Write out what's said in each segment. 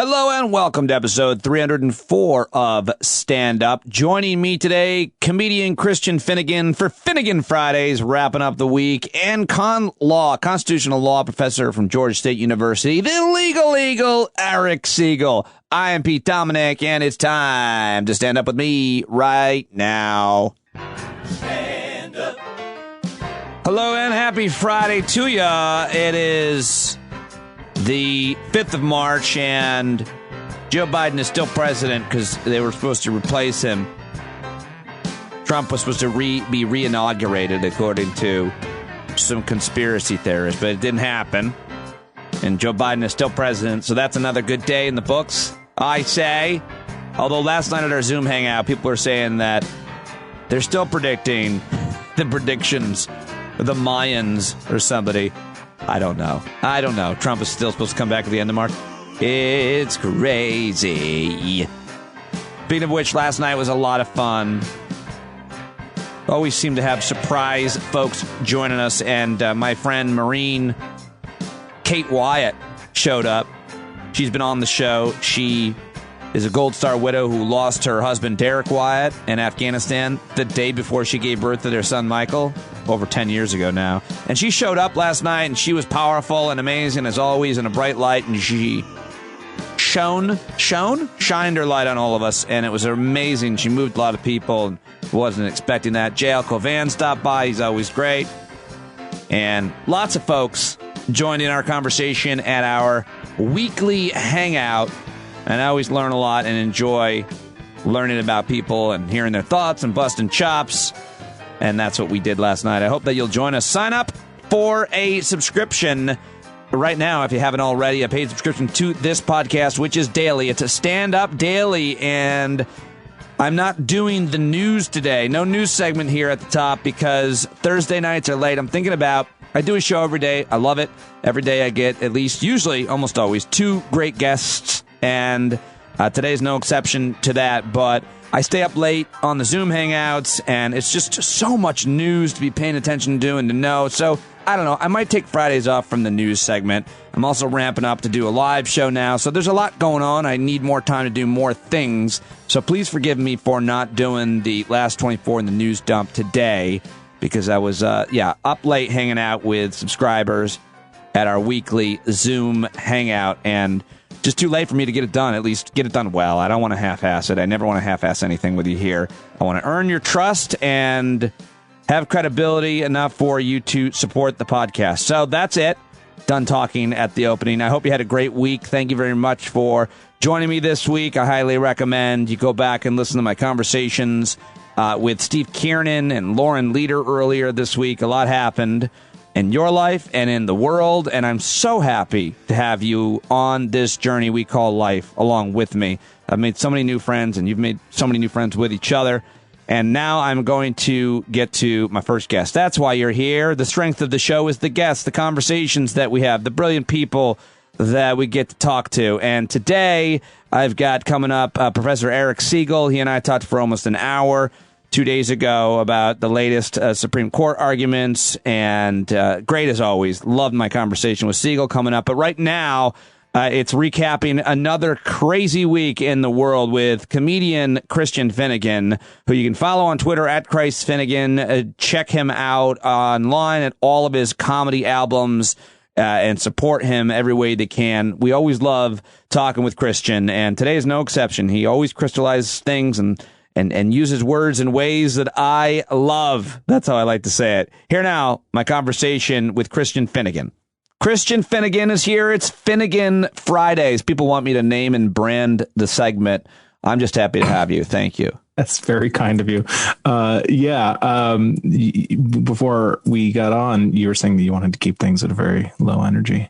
Hello and welcome to episode 304 of Stand Up. Joining me today, comedian Christian Finnegan for Finnegan Fridays, wrapping up the week, and constitutional law professor from Georgia State University, the legal eagle, Eric Segall. I am Pete Dominic, and it's time to stand up with me right now. Stand up. Hello and happy Friday to ya. It is the 5th of March, and Joe Biden is still president because they were supposed to replace him. Trump was supposed to be re-inaugurated, according to some conspiracy theorists, but it didn't happen. And Joe Biden is still president, so that's another good day in the books, I say. Although last night at our Zoom hangout, people are saying that they're still predicting the predictions of the Mayans or somebody. I don't know. Trump is still supposed to come back at the end of March. It's crazy. Speaking of which, last night was a lot of fun. Always seem to have surprise folks joining us, and my friend Marine Kate Wyatt showed up. She's been on the show. She is a Gold Star widow who lost her husband Derek Wyatt in Afghanistan the day before she gave birth to their son Michael, over 10 years ago now. And she showed up last night, and she was powerful and amazing as always, and a bright light, and she shined her light on all of us, and it was amazing. She moved a lot of people, and wasn't expecting that. J.L. Covan stopped by. He's always great. And lots of folks joined in our conversation at our weekly hangout. And I always learn a lot and enjoy learning about people and hearing their thoughts and busting chops. And that's what we did last night. I hope that you'll join us. Sign up for a subscription right now, if you haven't already, a paid subscription to this podcast, which is daily. It's a stand-up daily, and I'm not doing the news today. No news segment here at the top because Thursday nights are late. I'm thinking about, I do a show every day. I love it. Every day I get at least, usually, almost always, 2 great guests, and today's no exception to that, but I stay up late on the Zoom hangouts, and it's just so much news to be paying attention to and to know. So, I don't know. I might take Fridays off from the news segment. I'm also ramping up to do a live show now, so there's a lot going on. I need more time to do more things. So please forgive me for not doing the last 24 in the news dump today, because I was, up late hanging out with subscribers at our weekly Zoom hangout, and just too late for me to get it done, at least get it done well. I don't want to half-ass it. I never want to half-ass anything with you here. I want to earn your trust and have credibility enough for you to support the podcast. So that's it. Done talking at the opening. I hope you had a great week. Thank you very much for joining me this week. I highly recommend you go back and listen to my conversations with Steve Kiernan and Lauren Leader earlier this week. A lot happened in your life and in the world, and I'm so happy to have you on this journey we call life along with me. I've made so many new friends, and you've made so many new friends with each other, and now I'm going to get to my first guest. That's why you're here. The strength of the show is the guests, the conversations that we have, the brilliant people that we get to talk to, and today I've got coming up Professor Eric Segall. He and I talked for almost an hour 2 days ago about the latest Supreme Court arguments, and great as always. Loved my conversation with Segall coming up. But right now, it's recapping another crazy week in the world with comedian Christian Finnegan, who you can follow on Twitter at Christ Finnegan. Check him out online at all of his comedy albums and support him every way they can. We always love talking with Christian, and today is no exception. He always crystallizes things and uses words in ways that I love. That's how I like to say it. Here now, my conversation with Christian Finnegan. Christian Finnegan is here. It's Finnegan Fridays. People want me to name and brand the segment. I'm just happy to have you. Thank you. That's very kind of you. Before we got on, you were saying that you wanted to keep things at a very low energy.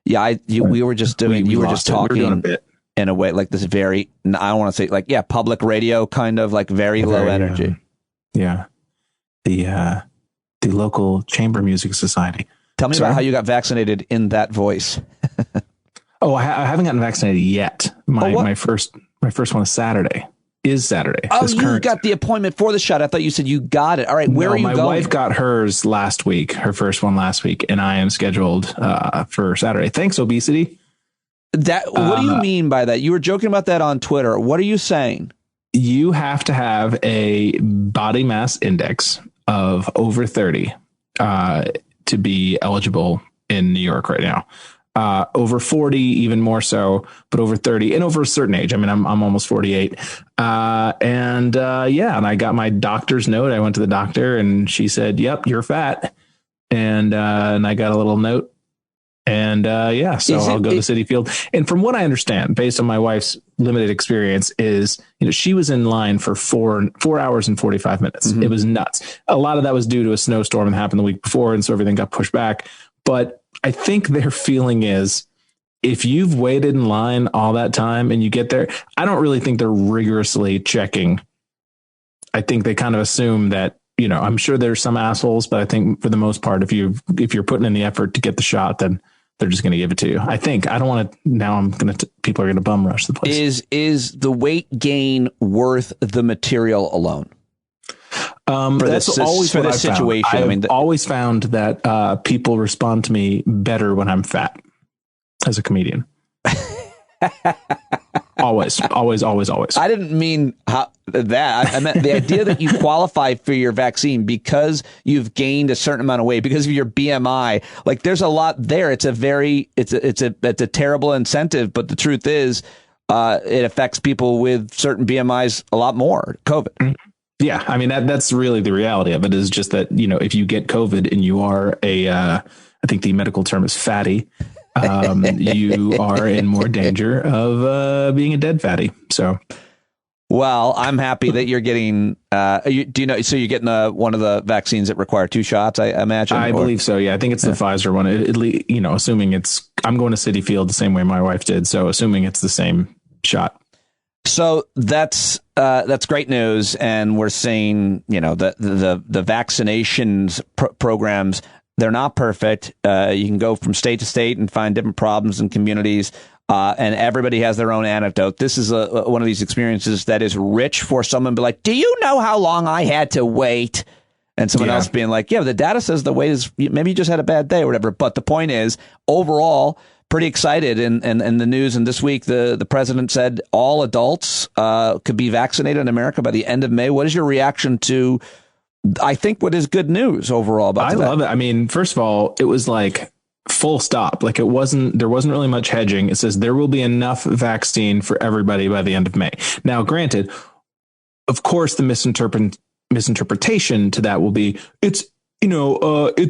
Yeah, we were just doing, you were just talking. We were doing a bit. In a way, like this very, I don't want to say like, public radio kind of like very low energy. The local chamber music society. Tell me about how you got vaccinated in that voice. I haven't gotten vaccinated yet. My first one is Saturday. Oh, you got the appointment for the shot. I thought you said you got it. All right, where are you going? My wife got hers last week, her first one last week, and I am scheduled for Saturday. Thanks, obesity. What do you mean by that? You were joking about that on Twitter. What are you saying? You have to have a body mass index of over 30 to be eligible in New York right now. Over 40, even more so, but over 30 and over a certain age. I mean, I'm almost 48. And I got my doctor's note. I went to the doctor and she said, "Yep, you're fat." And I got a little note. And so I'll go to Citi Field. And from what I understand, based on my wife's limited experience, is she was in line for 4 hours and 45 minutes. Mm-hmm. It was nuts. A lot of that was due to a snowstorm that happened the week before, and so everything got pushed back. But I think their feeling is, if you've waited in line all that time and you get there, I don't really think they're rigorously checking. I think they kind of assume that, I'm sure there's some assholes, but I think for the most part, if you're putting in the effort to get the shot, then they're just going to give it to you. I think. I don't want to. Now people are going to bum rush the place. Is the weight gain worth the material alone? That's always for this situation. I've always found that people respond to me better when I'm fat as a comedian. Always. I didn't mean that. I meant the idea that you qualify for your vaccine because you've gained a certain amount of weight because of your BMI. Like, there's a lot there. It's a terrible incentive, but the truth is, it affects people with certain BMIs a lot more. COVID. Yeah, I mean that's really the reality of it. Is just that if you get COVID and you are I think the medical term is fatty. You are in more danger of being a dead fatty. So, well, I'm happy that you're getting. So you're getting one of the vaccines that require 2 shots, I imagine. I believe so. Yeah, I think it's the Pfizer one. Assuming I'm going to Citi Field the same way my wife did. So, assuming it's the same shot. So that's great news, and we're seeing the vaccinations programs. They're not perfect. You can go from state to state and find different problems in communities, and everybody has their own anecdote. This is one of these experiences that is rich for someone to be like, "Do you know how long I had to wait?" And someone else being like, "Yeah, the data says the wait is maybe you just had a bad day or whatever." But the point is, overall, pretty excited. And the news. And this week, the president said all adults could be vaccinated in America by the end of May. What is your reaction to, I think, what is good news overall about that? I love it. I mean, first of all, it was like full stop. Like there wasn't really much hedging. It says there will be enough vaccine for everybody by the end of May. Now, granted, of course, the misinterpretation to that will be it's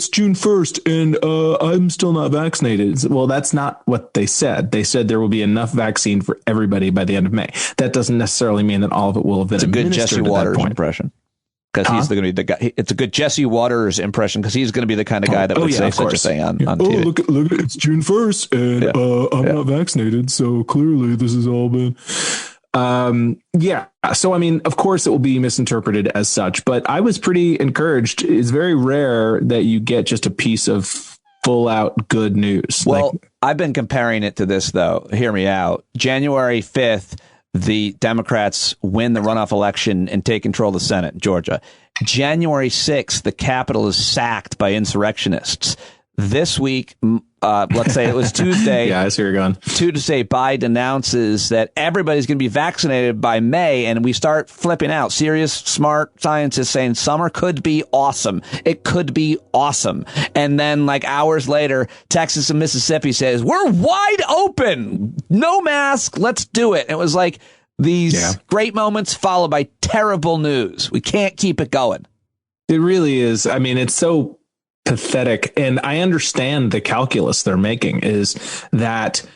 June 1st and I'm still not vaccinated. Well, that's not what they said. They said there will be enough vaccine for everybody by the end of May. That doesn't necessarily mean that all of it will have been administered. It's a good Jesse Waters impression. Because he's going to be the guy. It's a good Jesse Waters impression because he's going to be the kind of guy that would say such a thing on TV. Look, it's June 1st and I'm not vaccinated. So clearly this has all been. So, I mean, of course it will be misinterpreted as such, but I was pretty encouraged. It's very rare that you get just a piece of full out good news. Well, I've been comparing it to this, though. Hear me out. January 5th, the Democrats win the runoff election and take control of the Senate in Georgia. January 6th, the Capitol is sacked by insurrectionists. This week, let's say it was Tuesday. Yeah, I see where you're going. Tuesday, Biden announces that everybody's going to be vaccinated by May, and we start flipping out. Serious, smart scientists saying summer could be awesome. It could be awesome. And then, like hours later, Texas and Mississippi says, we're wide open. No mask. Let's do it. And it was like these great moments followed by terrible news. We can't keep it going. It really is. I mean, it's so pathetic. And I understand the calculus they're making is that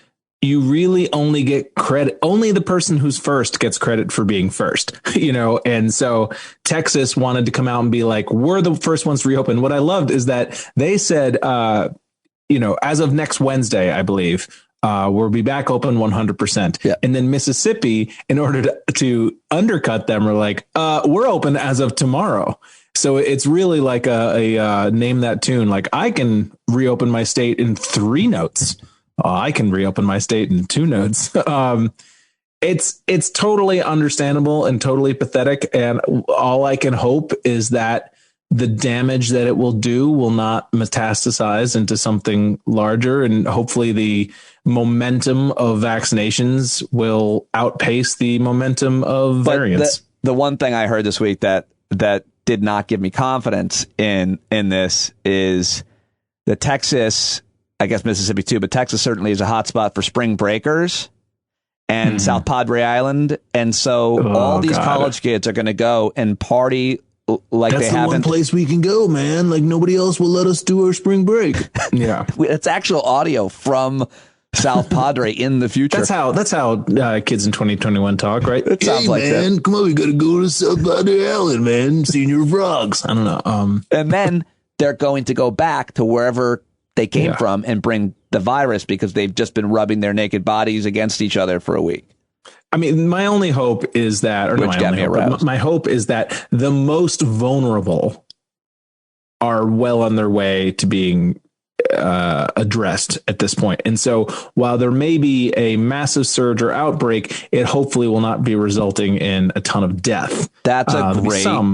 you really only get credit. Only the person who's first gets credit for being first, and so Texas wanted to come out and be like, we're the first ones to reopen. What I loved is that they said, as of next Wednesday, I believe, we'll be back open 100%. Yeah. And then Mississippi, in order to undercut them, are like, we're open as of tomorrow. So it's really like a name that tune. Like I can reopen my state in 3 notes. I can reopen my state in 2 notes. It's totally understandable and totally pathetic. And all I can hope is that the damage that it will do will not metastasize into something larger. And hopefully the momentum of vaccinations will outpace the momentum of variants. The one thing I heard this week that did not give me confidence in this is the Texas, I guess Mississippi too, but Texas certainly is a hotspot for spring breakers and South Padre Island. And so all these college kids are going to go and party like that's they the haven't. one place we can go, man. Like nobody else will let us do our spring break. Yeah. It's actual audio from South Padre in the future. That's how kids in 2021 talk, right? It sounds like man, that. come on, we gotta go to South Padre Island, man. Senior frogs. I don't know. And then they're going to go back to wherever they came from and bring the virus because they've just been rubbing their naked bodies against each other for a week. I mean, my only hope is that, my hope is that the most vulnerable are well on their way to being addressed at this point. And so while there may be a massive surge or outbreak, it hopefully will not be resulting in a ton of death. That's a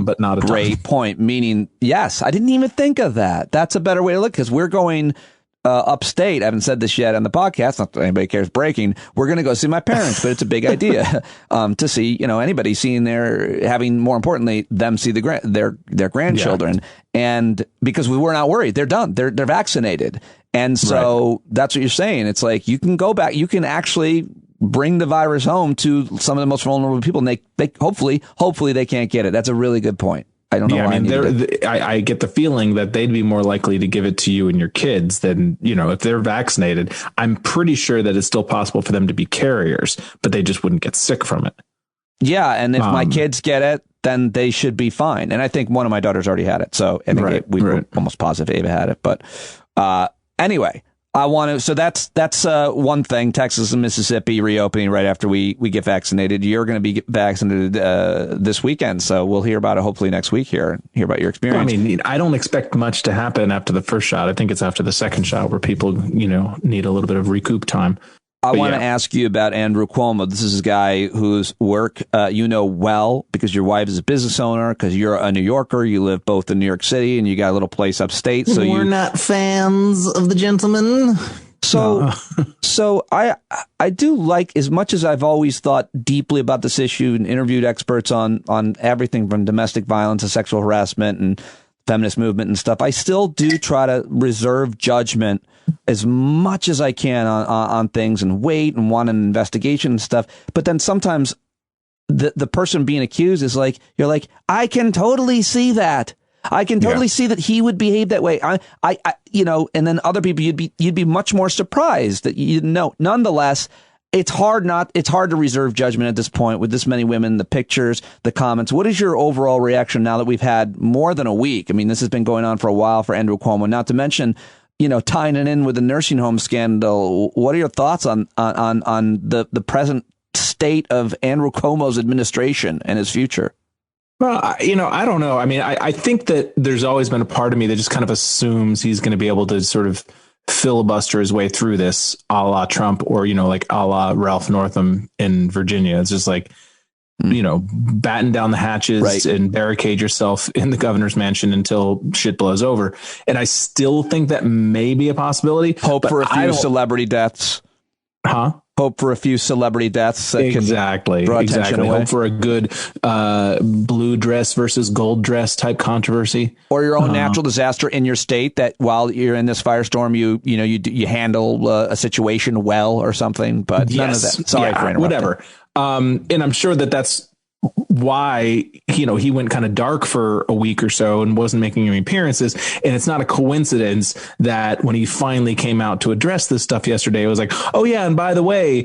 but not a great point. Meaning, yes, I didn't even think of that. That's a better way to look because we're going upstate. I haven't said this yet on the podcast. Not that anybody cares breaking. We're going to go see my parents, but it's a big idea to see, anybody seeing having, more importantly, them see their grandchildren. Yeah. And because we were not worried, they're done. They're vaccinated. And so that's what you're saying. It's like you can go back. You can actually bring the virus home to some of the most vulnerable people. And they hopefully they can't get it. That's a really good point. I don't know. Yeah, I get the feeling that they'd be more likely to give it to you and your kids than, if they're vaccinated. I'm pretty sure that it's still possible for them to be carriers, but they just wouldn't get sick from it. Yeah. And if my kids get it, then they should be fine. And I think one of my daughters already had it. So I think we were almost positive Ava had it. But anyway, I want to. So that's one thing. Texas and Mississippi reopening right after we get vaccinated. You're going to be vaccinated this weekend, so we'll hear about it hopefully next week here and hear about your experience. Well, I mean, I don't expect much to happen after the first shot. I think it's after the second shot where people, need a little bit of recoup time. I want to ask you about Andrew Cuomo. This is a guy whose work well because your wife is a business owner, because you're a New Yorker. You live both in New York City and you got a little place upstate. So we're not fans of the gentleman. So I do like, as much as I've always thought deeply about this issue and interviewed experts on everything from domestic violence to sexual harassment and feminist movement and stuff, I still do try to reserve judgment as much as I can on things and wait and want an investigation and stuff. But then sometimes the person being accused is like, you're like, I can totally see that. I can totally see that he would behave that way. I and then other people, you'd be much more surprised that you didn't know. Nonetheless, it's hard to reserve judgment at this point with this many women, the pictures, the comments. What is your overall reaction now that we've had more than a week? I mean, this has been going on for a while for Andrew Cuomo, not to mention, tying it in with the nursing home scandal. What are your thoughts on the present state of Andrew Cuomo's administration and his future? Well, I don't know. I mean, I think that there's always been a part of me that just kind of assumes he's going to be able to sort of filibuster his way through this a la Trump or, like a la Ralph Northam in Virginia. It's just like, batten down the hatches and barricade yourself in the governor's mansion until shit blows over. And I still think that may be a possibility. Hope for a few celebrity deaths. Huh? Hope for a few celebrity deaths. That exactly. Hope for a good blue dress versus gold dress type controversy, or your own natural disaster in your state. That while you're in this firestorm, you handle a situation well or something. But none of that. Sorry for interrupting. Whatever. And I'm sure that that's why, he went kind of dark for a week or so and wasn't making any appearances. And it's not a coincidence that when he finally came out to address this stuff yesterday, it was like, oh yeah, and by the way,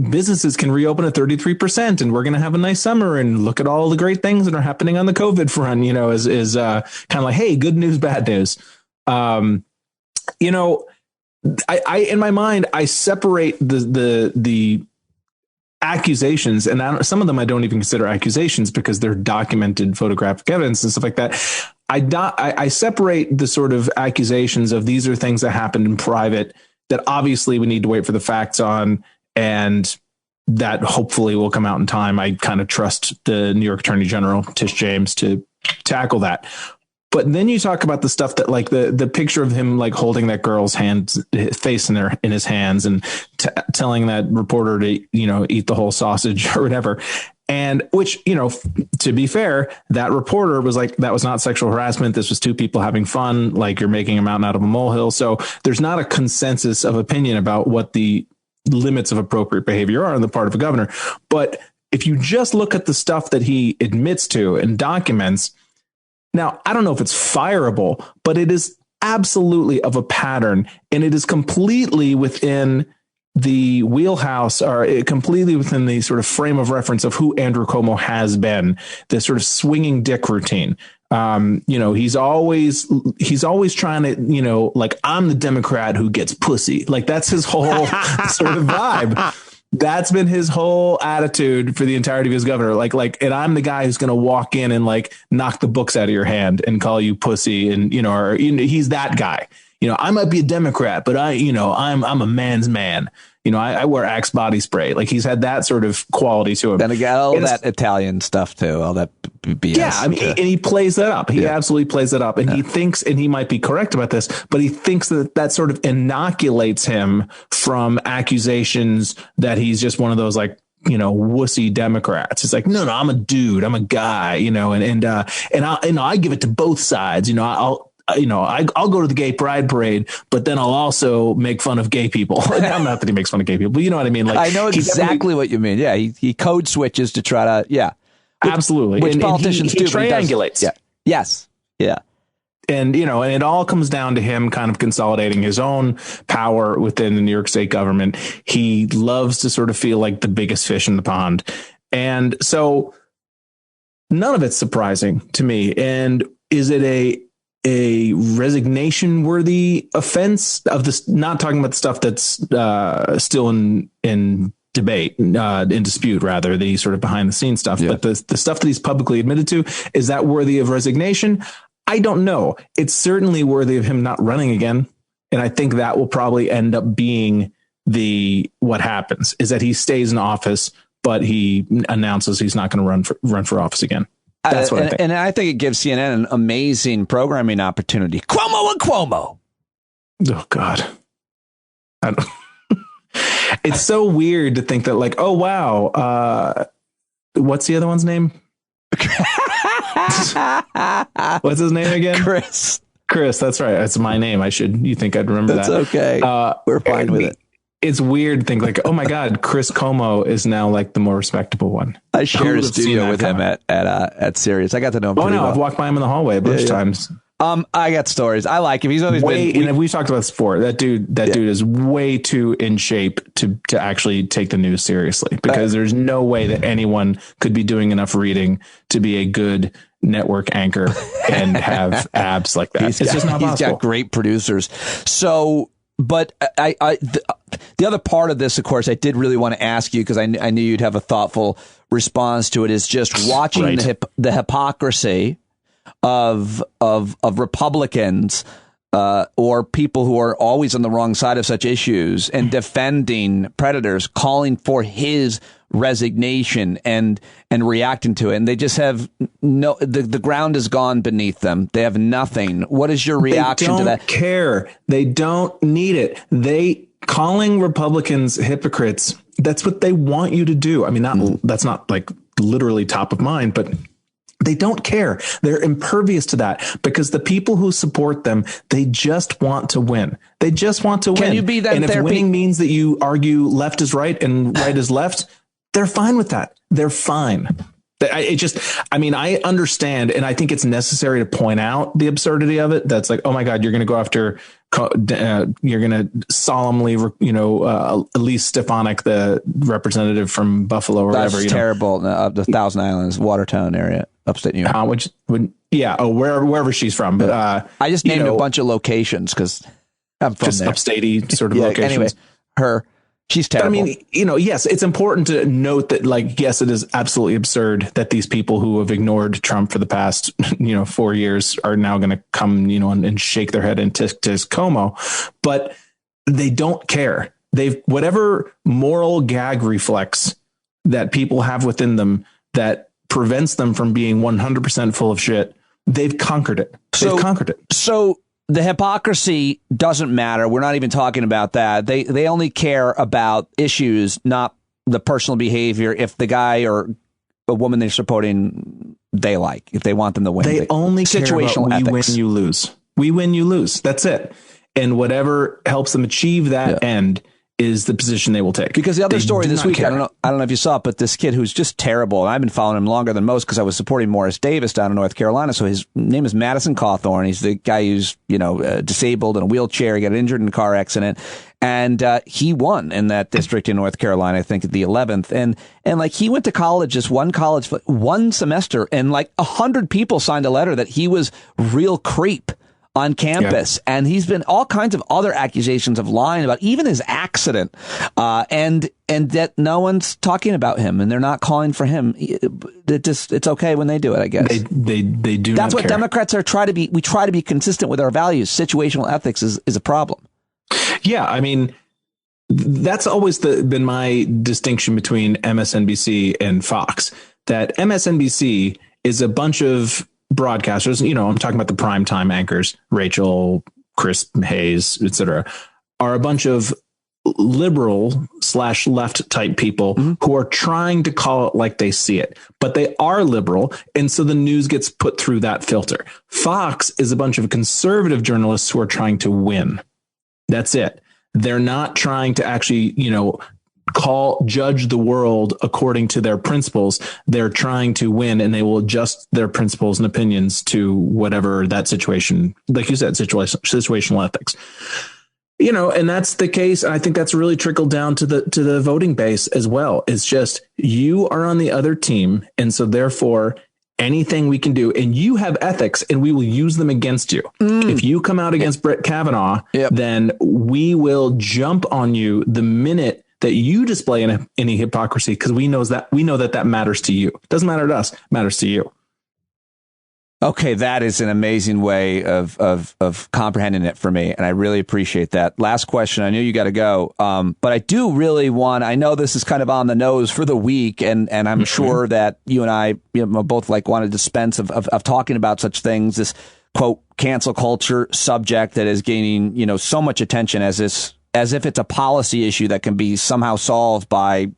businesses can reopen at 33% and we're going to have a nice summer and look at all the great things that are happening on the COVID front, is kind of like, hey, good news, bad news. I in my mind, I separate the accusations, and some of them I don't even consider accusations because they're documented photographic evidence and stuff like that. I separate the sort of accusations of these are things that happened in private that obviously we need to wait for the facts on, and that hopefully will come out in time. I kind of trust the New York Attorney General, Tish James, to tackle that. But then you talk about the stuff that like the picture of him like holding that girl's face in his hands and telling that reporter to, eat the whole sausage or whatever. And which, to be fair, that reporter was like, that was not sexual harassment. This was two people having fun. Like, you're making a mountain out of a molehill. So there's not a consensus of opinion about what the limits of appropriate behavior are on the part of a governor. But if you just look at the stuff that he admits to and documents, now, I don't know if it's fireable, but it is absolutely of a pattern, and it is completely within the wheelhouse, or completely within the sort of frame of reference of who Andrew Cuomo has been, this sort of swinging dick routine. He's always trying to, like, I'm the Democrat who gets pussy. Like, that's his whole sort of vibe. That's been his whole attitude for the entirety of his governor. And I'm the guy who's going to walk in and like knock the books out of your hand and call you pussy. And, he's that guy. I might be a Democrat, but I'm a man's man. I wear Axe body spray. Like, he's had that sort of quality to him. Then again, all that Italian stuff too, all that BS. Yeah, I mean, and he plays that up. He absolutely plays that up. And he thinks, and he might be correct about this, but he thinks that sort of inoculates him from accusations that he's just one of those like, wussy Democrats. It's like, no, I'm a dude. I'm a guy, and I give it to both sides. I'll go to the gay pride parade, but then I'll also make fun of gay people. Not that he makes fun of gay people, but you know what I mean? Like, I know exactly what you mean. Yeah. He code switches to try to, yeah. Absolutely. Which politicians do. He triangulates. Yeah. Yes. Yeah. And, and it all comes down to him kind of consolidating his own power within the New York State government. He loves to sort of feel like the biggest fish in the pond. And so none of it's surprising to me. And is it a resignation worthy offense of this? Not talking about the stuff that's still in debate, in dispute, rather, the sort of behind the scenes stuff. Yeah. But the stuff that he's publicly admitted to, is that worthy of resignation? I don't know. It's certainly worthy of him not running again. And I think that will probably end up being what happens, is that he stays in office, but he announces he's not going to run for office again. That's what I think. And I think it gives CNN an amazing opportunity. Cuomo and Cuomo. Oh, God. It's so weird to think that, like, oh, wow. What's the other one's name? What's his name again? Chris. That's right. That's my name. You think I'd remember that? That's okay. We're fine with it. It's weird to think like, oh my God, Chris Cuomo is now like the more respectable one. I shared a studio with him at Sirius. I got to know him. Oh no, I've walked by him in the hallway a bunch of times. I got stories. I like him. He's always been. And we've talked about sport. That dude is way too in shape to actually take the news seriously, because there's no way that anyone could be doing enough reading to be a good network anchor and have abs like that. It's just not possible. He's got great producers. So, but the other part of this, of course, I did really want to ask you, because I knew you'd have a thoughtful response to it, is just watching the hypocrisy of Republicans or people who are always on the wrong side of such issues and defending predators, calling for his resignation and reacting to it. And they just have the ground has gone beneath them. They have nothing. What is your reaction to that? They don't care. They don't need it. Calling Republicans hypocrites, that's what they want you to do. I mean, that's not like literally top of mind, but they don't care. They're impervious to that, because the people who support them, they just want to win. They just want to win. Can you be that? And if winning means that you argue left is right and right is left, they're fine with that. They're fine. I understand. And I think it's necessary to point out the absurdity of it. That's like, oh my God, you're going to go after, you're going to solemnly, Elise Stefanik, the representative from Buffalo or whatever. That's terrible. The Thousand Islands, Watertown area, upstate New York. Wherever she's from. But I just named a bunch of locations because I'm from just there. Upstatey sort of locations. Anyway, she's terrible. But I mean, yes, it's important to note that, like, yes, it is absolutely absurd that these people who have ignored Trump for the past, 4 years are now going to come, and shake their head and tisk Como, but they don't care. Whatever moral gag reflex that people have within them that prevents them from being 100% full of shit, they've conquered it. They've conquered it. So the hypocrisy doesn't matter. We're not even talking about that. They only care about issues, not the personal behavior. If the guy or a woman they're supporting, they like, if they want them to win. They only care situational about ethics. We win, you lose. We win, you lose. That's it. And whatever helps them achieve that end is the position they will take. Because the other story this week, I don't know if you saw it, but this kid who's just terrible, and I've been following him longer than most because I was supporting Morris Davis down in North Carolina. So his name is Madison Cawthorn. He's the guy who's, disabled in a wheelchair. He got injured in a car accident. And he won in that district in North Carolina, I think, at the 11th. And like, he went to college, just one semester, and like 100 people signed a letter that he was real creep on campus. Yeah. And he's been all kinds of other accusations of lying about even his accident. And that no one's talking about him, and they're not calling for him. It's okay when they do it, I guess. They do. That's what Democrats are trying to be. We try to be consistent with our values. Situational ethics is a problem. Yeah, I mean, that's always been my distinction between MSNBC and Fox, that MSNBC is a bunch of broadcasters, I'm talking about the primetime anchors, Rachel, Chris Hayes, etc., are a bunch of liberal/left type people who are trying to call it like they see it, but they are liberal. And so the news gets put through that filter. Fox is a bunch of conservative journalists who are trying to win. That's it. They're not trying to actually, judge the world according to their principles. They're trying to win, and they will adjust their principles and opinions to whatever that situation, like you said, situational ethics. And that's the case. I think that's really trickled down to the voting base as well. It's just, you are on the other team, and so therefore anything we can do, and you have ethics, and we will use them against you. If you come out against Brett Kavanaugh, then we will jump on you the minute that you display any hypocrisy, because we know that matters to you. It doesn't matter to us, it matters to you. Okay, that is an amazing way of comprehending it for me, and I really appreciate that. Last question. I know you got to go, but I do really I know this is kind of on the nose for the week, and I'm sure that you and I both want to dispense of talking about such things. This quote cancel culture subject that is gaining so much attention as if it's a policy issue that can be somehow solved by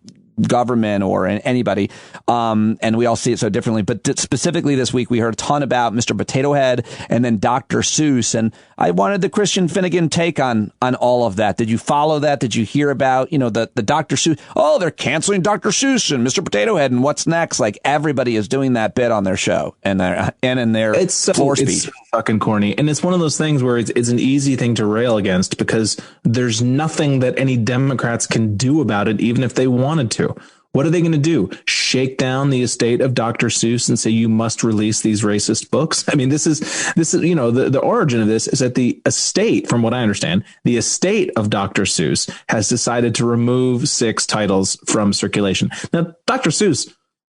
government or anybody. And we all see it so differently. But specifically this week, we heard a ton about Mr. Potato Head and then Dr. Seuss. And I wanted the Christian Finnegan take on all of that. Did you follow that? Did you hear about, the Dr. Seuss? Oh, they're canceling Dr. Seuss and Mr. Potato Head. And what's next? Like, everybody is doing that bit on their show and in their floor speech. It's so fucking corny. And it's one of those things where it's an easy thing to rail against, because there's nothing that any Democrats can do about it, even if they wanted to. What are they going to do? Shake down the estate of Dr. Seuss and say you must release these racist books? I mean, this is the origin of this is that the estate, from what I understand, the estate of Dr. Seuss has decided to remove 6 titles from circulation. Now, Dr. Seuss,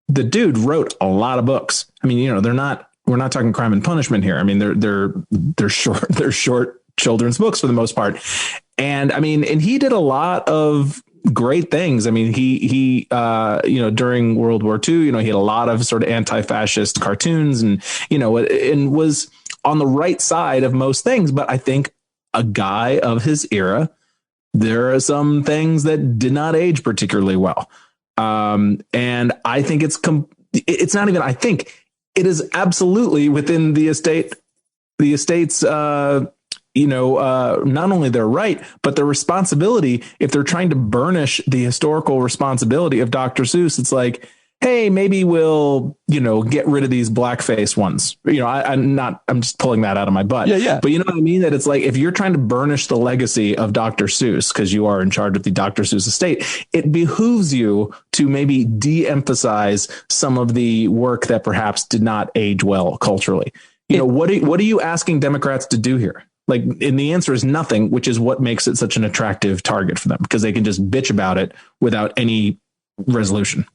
the dude wrote a lot of books. I mean, we're not talking Crime and Punishment here. I mean, they're short children's books for the most part. And I mean, and he did a lot of great things. I mean, he during World War II, he had a lot of sort of anti-fascist cartoons and was on the right side of most things. But I think a guy of his era, there are some things that did not age particularly well. And I think it's not even, I think it is absolutely within the estate's, not only their right, but their responsibility. If they're trying to burnish the historical responsibility of Dr. Seuss, it's like, hey, maybe we'll, get rid of these blackface ones. I'm just pulling that out of my butt. Yeah. But you know what I mean? That it's like, if you're trying to burnish the legacy of Dr. Seuss, because you are in charge of the Dr. Seuss estate, it behooves you to maybe de-emphasize some of the work that perhaps did not age well culturally. What are you asking Democrats to do here? And the answer is nothing, which is what makes it such an attractive target for them, because they can just bitch about it without any resolution.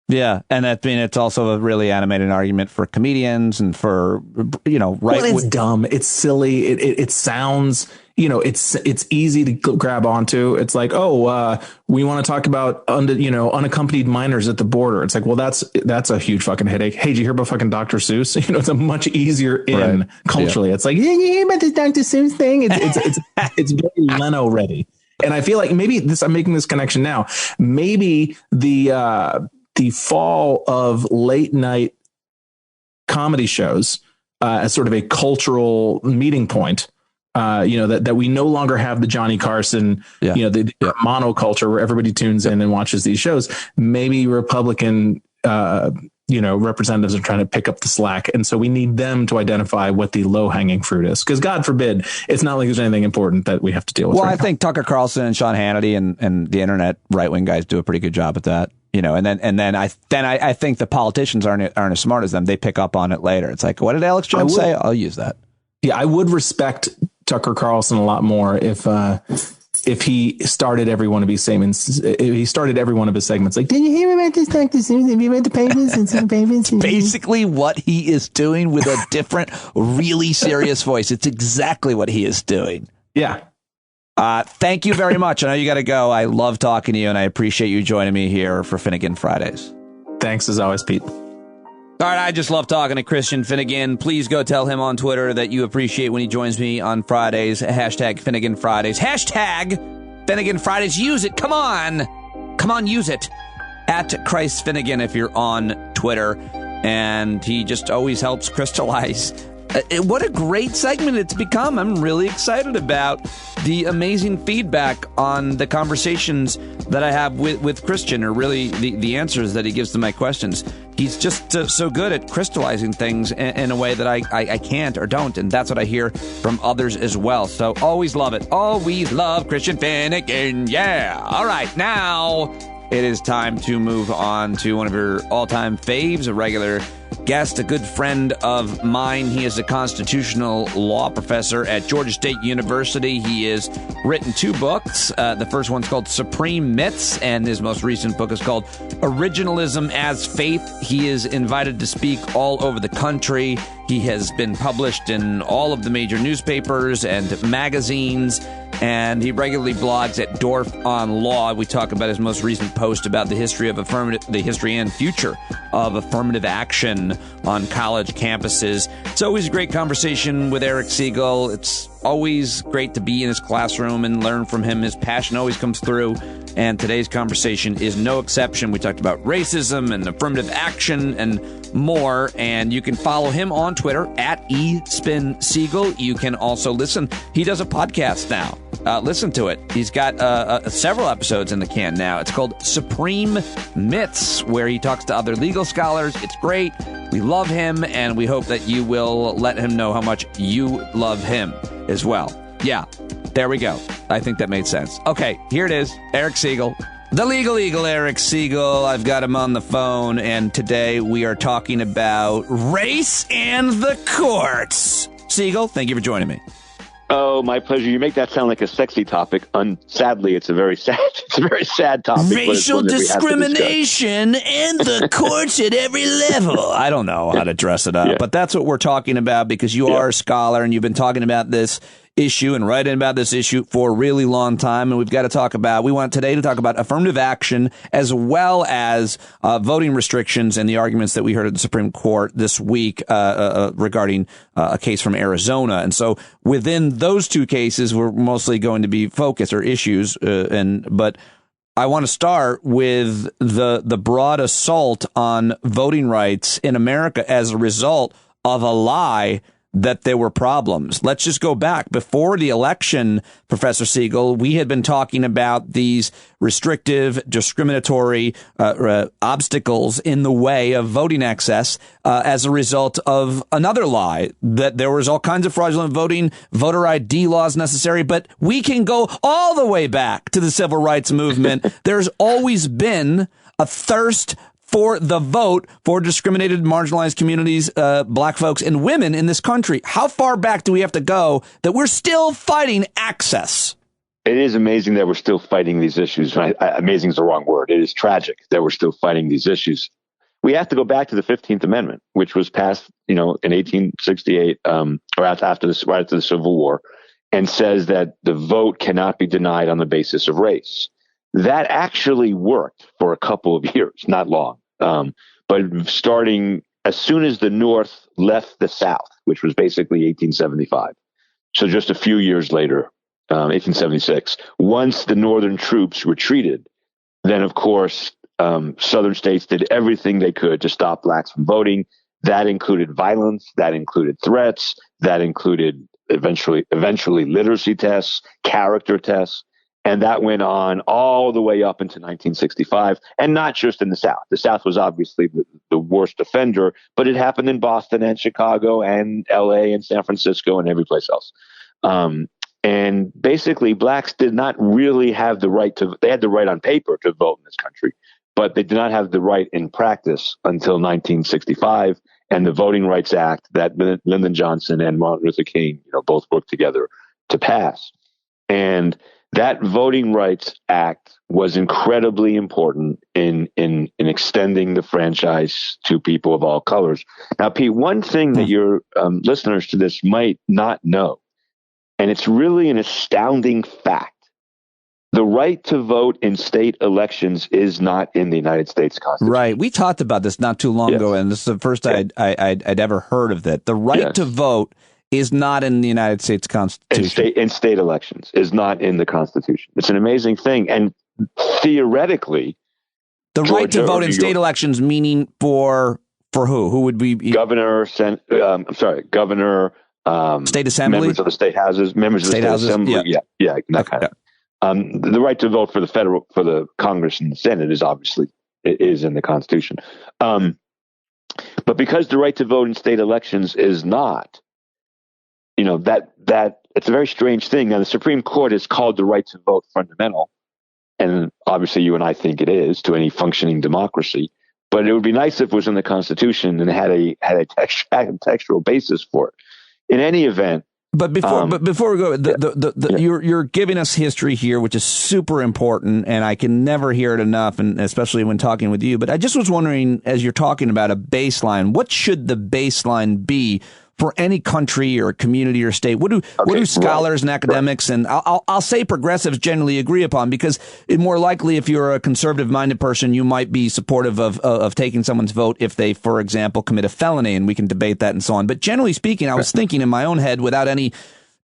Yeah. And it's also a really animated argument for comedians and for, right. Well, it's dumb. It's silly. It sounds it's easy to grab onto. It's like, we want to talk about unaccompanied minors at the border. It's like, well, that's a huge fucking headache. Hey, did you hear about fucking Dr. Seuss? It's a much easier in culturally. Yeah. It's like, hey, you hear about this Dr. Seuss thing? It's very Leno ready. And I feel like maybe I'm making this connection now. Maybe the fall of late night comedy shows as sort of a cultural meeting point. That we no longer have the Johnny Carson, the monoculture where everybody tunes in and watches these shows. Maybe Republican, representatives are trying to pick up the slack. And so we need them to identify what the low hanging fruit is. Because God forbid, it's not like there's anything important that we have to deal with. Well, I think Tucker Carlson and Sean Hannity and the internet right wing guys do a pretty good job at that. And then I think the politicians aren't as smart as them. They pick up on it later. It's like, what did Alex Jones say? I'll use that. Yeah, I would respect Tucker Carlson a lot more if he started every one of his segments. He started every one of his segments like, "Did you hear about this, Dr. Seuss? Have you read the papers and some papers?" Basically, what he is doing with a different, really serious voice. It's exactly what he is doing. Yeah. Thank you very much. I know you got to go. I love talking to you, and I appreciate you joining me here for Finnegan Fridays. Thanks as always, Pete. All right, I just love talking to Christian Finnegan. Please go tell him on Twitter that you appreciate when he joins me on Fridays. Hashtag Finnegan Fridays. Hashtag Finnegan Fridays. Use it. Come on. Come on, use it. At Christ Finnegan if you're on Twitter. And he just always helps crystallize. What a great segment it's become. I'm really excited about the amazing feedback on the conversations that I have with Christian, or really the answers that he gives to my questions. He's just so good at crystallizing things in a way that I can't or don't, and that's what I hear from others as well. So always love it. Always love Christian Finnegan. Yeah. All right, now it is time to move on to one of your all-time faves, a regular guest, a good friend of mine. He is a constitutional law professor at Georgia State University. He has written 2 books. The first one's called Supreme Myths, and his most recent book is called Originalism as Faith. He is invited to speak all over the country. He has been published in all of the major newspapers and magazines, and he regularly blogs at Dorf on Law. We talk about his most recent post about the history and future of affirmative action on college campuses. It's always a great conversation with Eric Segall. It's always great to be in his classroom and learn from him. His passion always comes through, and today's conversation is no exception. We talked about racism and affirmative action and more, and you can follow him on Twitter at eSpinSegall. You can also listen. He does a podcast now. Listen to it. He's got several episodes in the can now. It's called Supreme Myths, where he talks to other legal scholars. It's great. We love him, and we hope that you will let him know how much you love him as well. Yeah, there we go. I think that made sense. Okay, here it is. Eric Segall. The legal eagle, Eric Segall. I've got him on the phone, and today we are talking about race and the courts. Segall, thank you for joining me. Oh, my pleasure. You make that sound like a sexy topic. Sadly, it's a very sad topic. Racial discrimination and the courts at every level. I don't know how to dress it up, but that's what we're talking about, because you are a scholar and you've been talking about this issue and writing about this issue for a really long time. And we want today to talk about affirmative action as well as voting restrictions and the arguments that we heard at the Supreme Court this week regarding a case from Arizona. And so within those 2 cases, we're mostly going to be focused or issues. But I want to start with the broad assault on voting rights in America as a result of a lie that there were problems. Let's just go back. Before the election, Professor Segall, we had been talking about these restrictive, discriminatory obstacles in the way of voting access as a result of another lie, that there was all kinds of fraudulent voting, voter ID laws necessary. But we can go all the way back to the civil rights movement. There's always been a thirst for the vote for discriminated, marginalized communities, black folks and women in this country. How far back do we have to go that we're still fighting access? It is amazing that we're still fighting these issues. Amazing is the wrong word. It is tragic that we're still fighting these issues. We have to go back to the 15th Amendment, which was passed, in 1868, or right after the Civil War. and says that the vote cannot be denied on the basis of race. That actually worked for a couple of years, not long. But starting as soon as the North left the South, which was basically 1875. So just a few years later, 1876, once the Northern troops retreated, then of course, Southern states did everything they could to stop blacks from voting. That included violence, that included threats, that included eventually literacy tests, character tests. And that went on all the way up into 1965, and not just in the South. The South was obviously the worst offender, but it happened in Boston and Chicago and LA and San Francisco and every place else. And basically, blacks did not really have the right to, they had the right on paper to vote in this country, but they did not have the right in practice until 1965 and the Voting Rights Act that Lyndon Johnson and Martin Luther King, both worked together to pass. And that Voting Rights Act was incredibly important in extending the franchise to people of all colors. Now, Pete, one thing that your listeners to this might not know, and it's really an astounding fact, the right to vote in state elections is not in the United States Constitution. Right. We talked about this not too long ago, and this is the first I'd ever heard of that. The right to vote is not in the United States Constitution. In state elections is not in the Constitution. It's an amazing thing. And theoretically, the right to vote in state elections, meaning for who? Who would be governor, governor, state assembly, members of the state houses, members of the state assembly. Yeah, that kind of. The right to vote for the Congress and the Senate is in the Constitution. But because the right to vote in state elections is not, that it's a very strange thing. Now, the Supreme Court has called the right to vote fundamental, and obviously you and I think it is to any functioning democracy. But it would be nice if it was in the Constitution and had a textual basis for it. In any event. But before we go, you're giving us history here, which is super important, and I can never hear it enough, and especially when talking with you. But I just was wondering, as you're talking about a baseline, what should the baseline be for any country or community or state? What do scholars and academics and I'll say progressives generally agree upon? Because it's more likely if you're a conservative-minded person, you might be supportive of taking someone's vote if they, for example, commit a felony, and we can debate that and so on. But generally speaking, I was thinking in my own head without any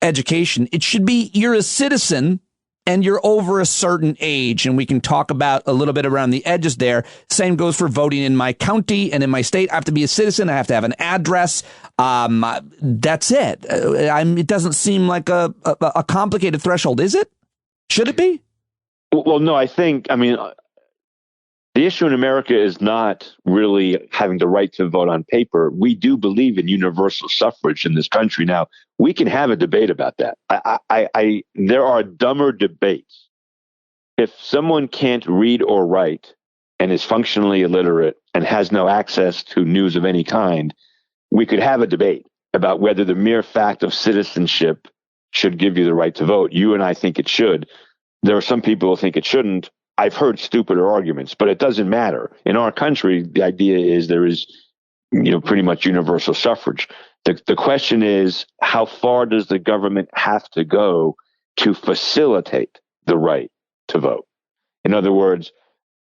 education, it should be you're a citizen and you're over a certain age, and we can talk about a little bit around the edges there. Same goes for voting in my county and in my state. I have to be a citizen. I have to have an address. That's it. It doesn't seem like a complicated threshold, is it? Should it be? Well, no, the issue in America is not really having the right to vote on paper. We do believe in universal suffrage in this country. Now, we can have a debate about that. There are dumber debates. If someone can't read or write and is functionally illiterate and has no access to news of any kind, we could have a debate about whether the mere fact of citizenship should give you the right to vote. You and I think it should. There are some people who think it shouldn't. I've heard stupider arguments, but it doesn't matter. In our country, the idea is there is, pretty much universal suffrage. The question is, how far does the government have to go to facilitate the right to vote? In other words,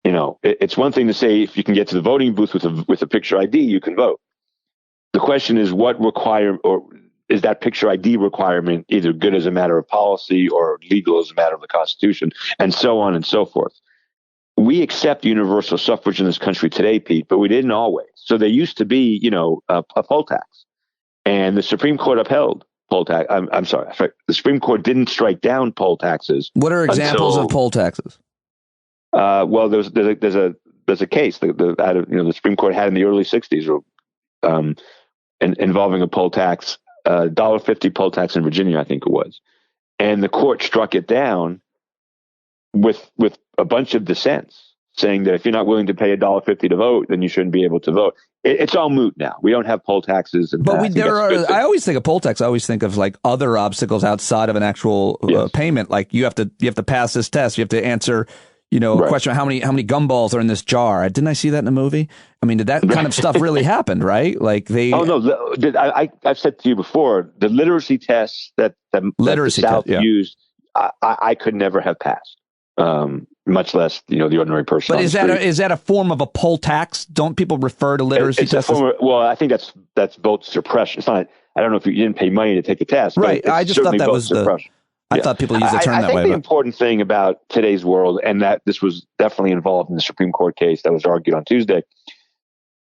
it's one thing to say if you can get to the voting booth with a picture ID, you can vote. The question is, is that picture ID requirement either good as a matter of policy or legal as a matter of the Constitution, and so on and so forth. We accept universal suffrage in this country today, Pete, but we didn't always. So there used to be, a poll tax, and the Supreme Court upheld poll tax. I'm sorry, the Supreme Court didn't strike down poll taxes. What are examples of poll taxes? Well, there's a case the Supreme Court had in the early '60s, involving a poll tax. $1.50 poll tax in Virginia, I think it was. And the court struck it down with a bunch of dissents saying that if you're not willing to pay $1.50 to vote, then you shouldn't be able to vote. It's all moot now. We don't have poll taxes. I always think of poll tax. I always think of like other obstacles outside of an actual payment. Like you have to pass this test. You have to answer, a Right. question of how many gumballs are in this jar. Didn't I see that in a movie? I mean, did that kind of stuff really happen, right? Like they... Oh, no. I've said to you before, the literacy tests that the South used, I could never have passed, much less, the ordinary person. But is that a form of a poll tax? Don't people refer to literacy tests? Well, I think that's vote suppression. It's not, I don't know if you didn't pay money to take the test. Right. I just thought that was suppression. I thought people used the term that way. I think the important thing about today's world, and that this was definitely involved in the Supreme Court case that was argued on Tuesday,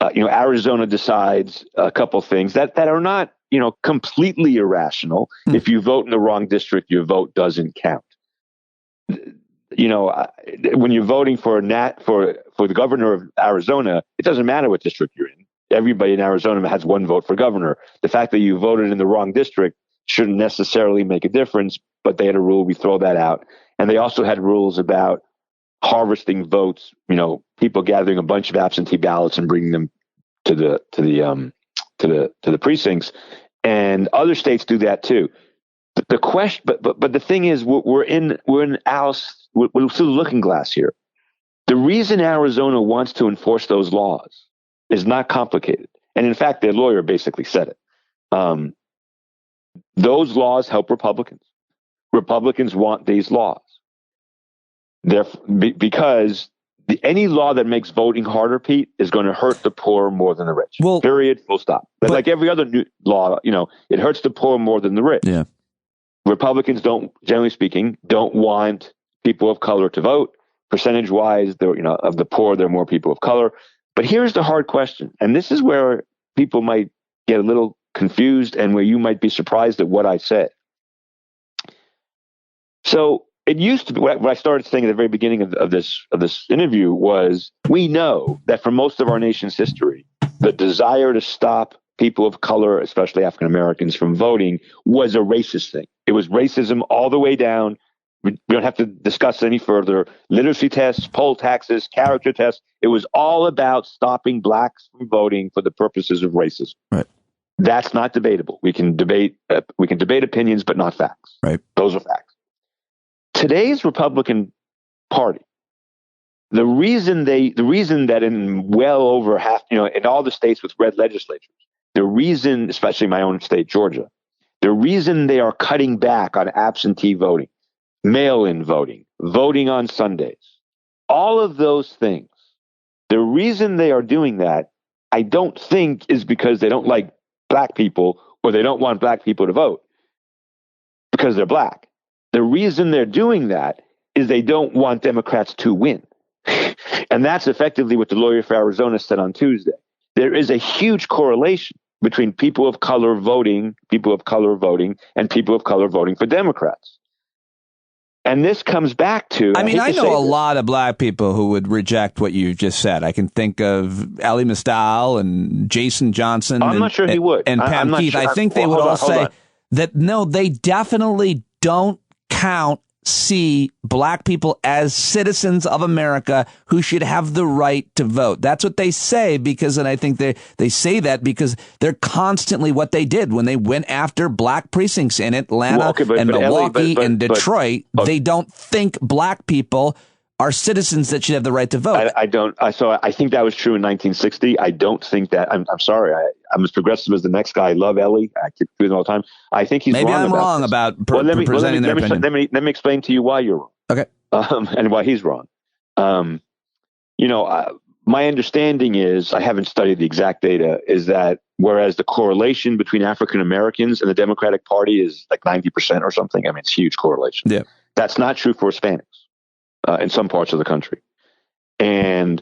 Arizona decides a couple things that are not, completely irrational. If you vote in the wrong district, your vote doesn't count. When you're voting for the governor of Arizona, it doesn't matter what district you're in. Everybody in Arizona has one vote for governor. The fact that you voted in the wrong district shouldn't necessarily make a difference, but they had a rule, we throw that out. And they also had rules about harvesting votes, people gathering a bunch of absentee ballots and bringing them to the precincts. And other states do that too. The question, but the thing is, we're in Alice, we're through the looking glass here. The reason Arizona wants to enforce those laws is not complicated. And in fact, their lawyer basically said it. Those laws help Republicans. Republicans want these laws. Because any law that makes voting harder, Pete, is going to hurt the poor more than the rich. Well, period, full stop. But like every other new law, it hurts the poor more than the rich. Yeah. Republicans generally speaking, don't want people of color to vote. Percentage-wise, of the poor, there are more people of color. But here's the hard question, and this is where people might get a little confused and where you might be surprised at what I said. So it used to be, what I started saying at the very beginning of this interview was, we know that for most of our nation's history, the desire to stop people of color, especially African Americans, from voting was a racist thing. It was racism all the way down. We don't have to discuss any further. Literacy tests, poll taxes, character tests. It was all about stopping blacks from voting for the purposes of racism. Right. That's not debatable. We can debate opinions, but not facts. Right. Those are facts. Today's Republican Party, the reason that in well over half, in all the states with red legislatures, the reason, especially my own state, Georgia, the reason they are cutting back on absentee voting, mail-in voting, voting on Sundays, all of those things, the reason they are doing that, I don't think is because they don't like black people or they don't want black people to vote because they're black. The reason they're doing that is they don't want Democrats to win. And that's effectively what the lawyer for Arizona said on Tuesday. There is a huge correlation between people of color voting, and people of color voting for Democrats. And this comes back to... I know a lot of black people who would reject what you just said. I can think of Ali Mistal and Jason Johnson. I'm not sure he would. And Pam Keith. Sure. I think they would all say that, no, they definitely don't see black people as citizens of America who should have the right to vote. That's what they say, and I think they say that because they're constantly what they did when they went after black precincts in Atlanta and Milwaukee and Detroit. They don't think black people are citizens that should have the right to vote. I think that was true in 1960. I don't think that. I'm sorry. I'm as progressive as the next guy. I love Ellie. I keep doing it all the time. I think he's maybe wrong. I'm wrong about presenting their opinion. Let me explain to you why you're wrong. Okay. And why he's wrong. My understanding is, I haven't studied the exact data, is that whereas the correlation between African Americans and the Democratic Party is like 90% or something. I mean, it's a huge correlation. Yeah. That's not true for Hispanics. In some parts of the country. And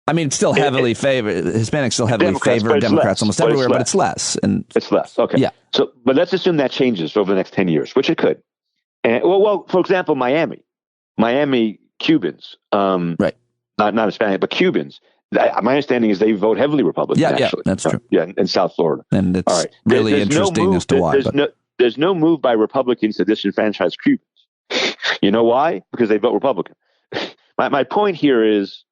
it's still heavily favored. Hispanics still heavily favor Democrats almost everywhere, but it's less. And it's less. Okay. Yeah. So, but let's assume that changes over the next 10 years, which it could. And well, for example, Miami Cubans, right. Not Hispanic, but Cubans. My understanding is they vote heavily Republican. Yeah, actually. That's true. Yeah, in South Florida. And it's all right. Really interesting as to why. There's no move by Republicans to disenfranchise Cubans. You know why? Because they vote Republican. My point here is,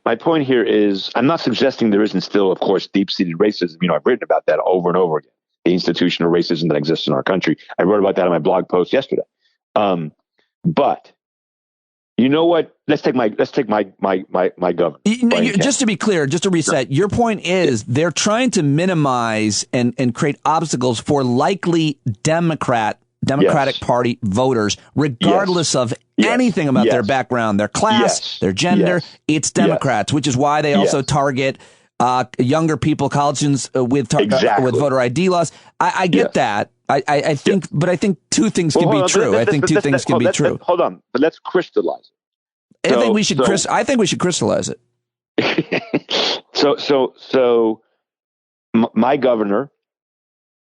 I'm not suggesting there isn't still, of course, deep-seated racism. I've written about that over and over again. The institutional racism that exists in our country. I wrote about that in my blog post yesterday. But You know what? Let's take my governor. Just to be clear, just to reset, your point is they're trying to minimize and create obstacles for likely Democratic Party voters, regardless of anything about their background, their class, their gender. It's Democrats, which is why they also target younger people, college students with voter ID laws. I get that. I think, but I think two things can be true. I think two things can be true. Hold on, but let's crystallize it. I think we should crystallize it. So my governor,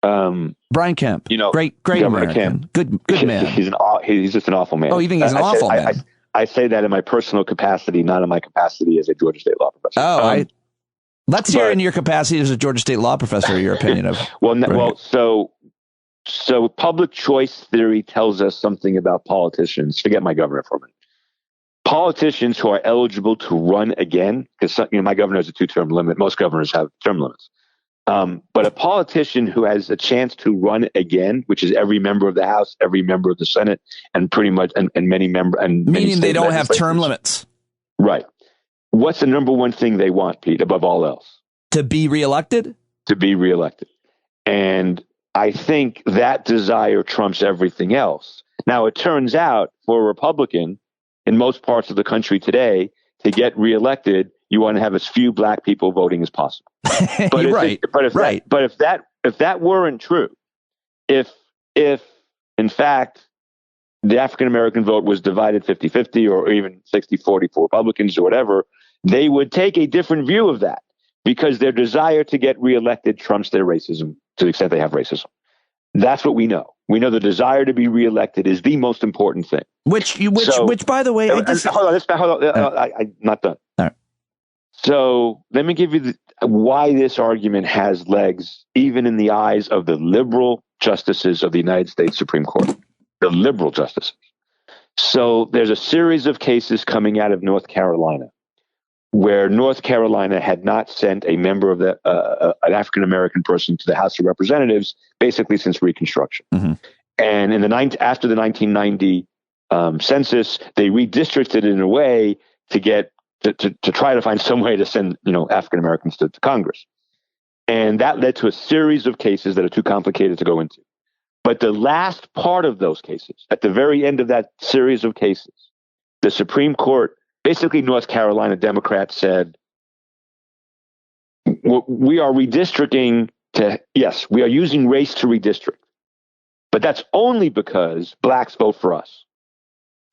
Brian Kemp, great American, Kemp, good man. He's just an awful man. Oh, you think he's an awful man? I say that in my personal capacity, not in my capacity as a Georgia State law professor. Let's hear in your capacity as a Georgia State law professor your opinion of. So public choice theory tells us something about politicians. Forget my governor for a minute. Politicians who are eligible to run again, because my governor has a 2-term limit. Most governors have term limits. But a politician who has a chance to run again, which is every member of the House, every member of the Senate, and pretty much and many members, and meaning they don't have term limits. Right. What's the number one thing they want, Pete, above all else? To be reelected? To be reelected. And I think that desire trumps everything else. Now, it turns out for a Republican in most parts of the country today, to get reelected, you want to have as few black people voting as possible. But if that weren't true, if in fact the African American vote was divided 50-50 or even 60-40 for Republicans or whatever, they would take a different view of that because their desire to get reelected trumps their racism to the extent they have racism. That's what we know. We know the desire to be reelected is the most important thing. Which by the way, hold on. I'm not done. All right. So let me give you why this argument has legs, even in the eyes of the liberal justices of the United States Supreme Court, the liberal justices. So there's a series of cases coming out of North Carolina where North Carolina had not sent a member of an African-American person to the House of Representatives basically since Reconstruction. Mm-hmm. And after the 1990 census, they redistricted it in a way to get to try to find some way to send African-Americans to Congress. And that led to a series of cases that are too complicated to go into. But the last part of those cases, at the very end of that series of cases, the Supreme Court, basically North Carolina Democrats said, we are redistricting we are using race to redistrict. But that's only because blacks vote for us.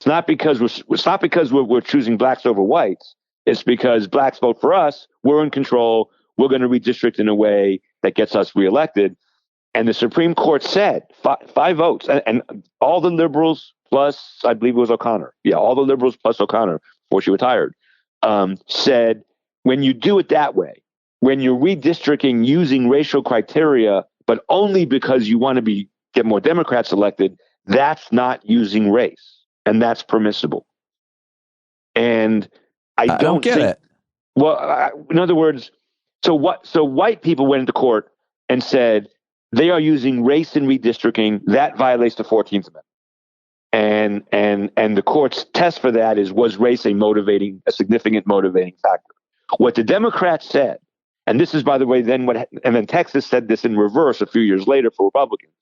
It's not because we're choosing blacks over whites. It's because blacks vote for us. We're in control. We're going to redistrict in a way that gets us reelected. And the Supreme Court said 5 votes, and all the liberals plus, I believe it was O'Connor. Yeah, all the liberals plus O'Connor before she retired, said when you do it that way, when you're redistricting using racial criteria, but only because you want to get more Democrats elected, that's not using race, and that's permissible. And I don't get it. Well, in other words, so white people went into court and said they are using race in redistricting. That violates the 14th Amendment. And the court's test for that was race a significant motivating factor. What the Democrats said, and this is, by the way, and then Texas said this in reverse a few years later for Republicans.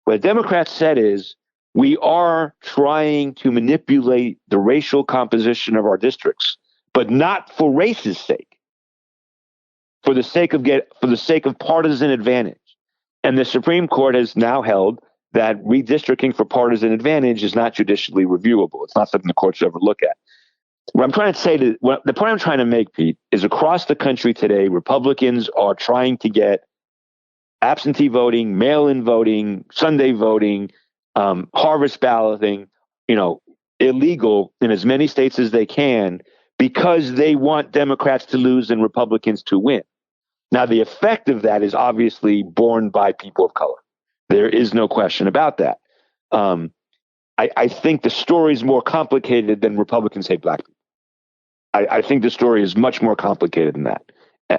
What the Democrats said is, we are trying to manipulate the racial composition of our districts, but not for race's sake, for the sake of partisan advantage. And the Supreme Court has now held that redistricting for partisan advantage is not judicially reviewable. It's not something the court should ever look at. What I'm trying to say the point I'm trying to make, Pete, is across the country today, Republicans are trying to get absentee voting, mail-in voting, Sunday voting, harvest balloting, illegal in as many states as they can because they want Democrats to lose and Republicans to win. Now, the effect of that is obviously borne by people of color. There is no question about that. I think the story is more complicated than Republicans hate black people. I think the story is much more complicated than that.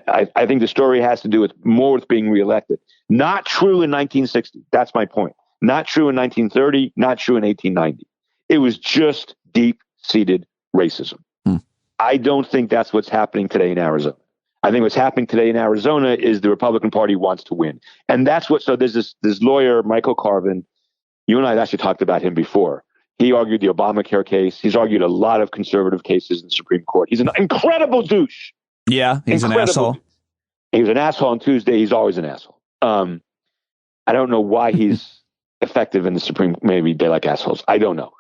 I think the story has to do more with being reelected. Not true in 1960. That's my point. Not true in 1930. Not true in 1890. It was just deep-seated racism. I don't think that's what's happening today in Arizona. I think what's happening today in Arizona is the Republican Party wants to win. And that's what, so there's this lawyer, Michael Carvin. You and I had actually talked about him before. He argued the Obamacare case. He's argued a lot of conservative cases in the Supreme Court. He's an incredible douche. Yeah, he's an asshole. He was an asshole on Tuesday. He's always an asshole. I don't know why he's effective in the Supreme. Maybe they like assholes. I don't know.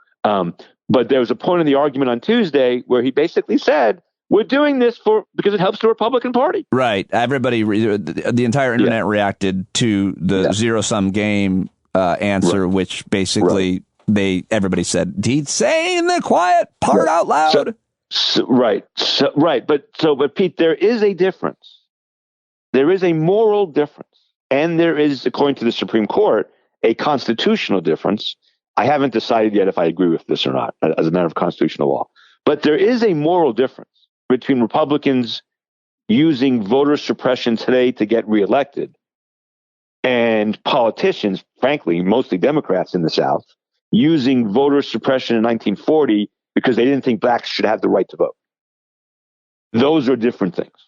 But there was a point in the argument on Tuesday where he basically said, we're doing this because it helps the Republican Party. Right. Everybody, the entire internet reacted to the zero-sum game answer, which basically everybody said, he's saying the quiet part out loud. But Pete, there is a difference. There is a moral difference. And there is, according to the Supreme Court, a constitutional difference. I haven't decided yet if I agree with this or not as a matter of constitutional law. But there is a moral difference between Republicans using voter suppression today to get reelected and politicians, frankly, mostly Democrats in the South, using voter suppression in 1940 because they didn't think blacks should have the right to vote. Those are different things.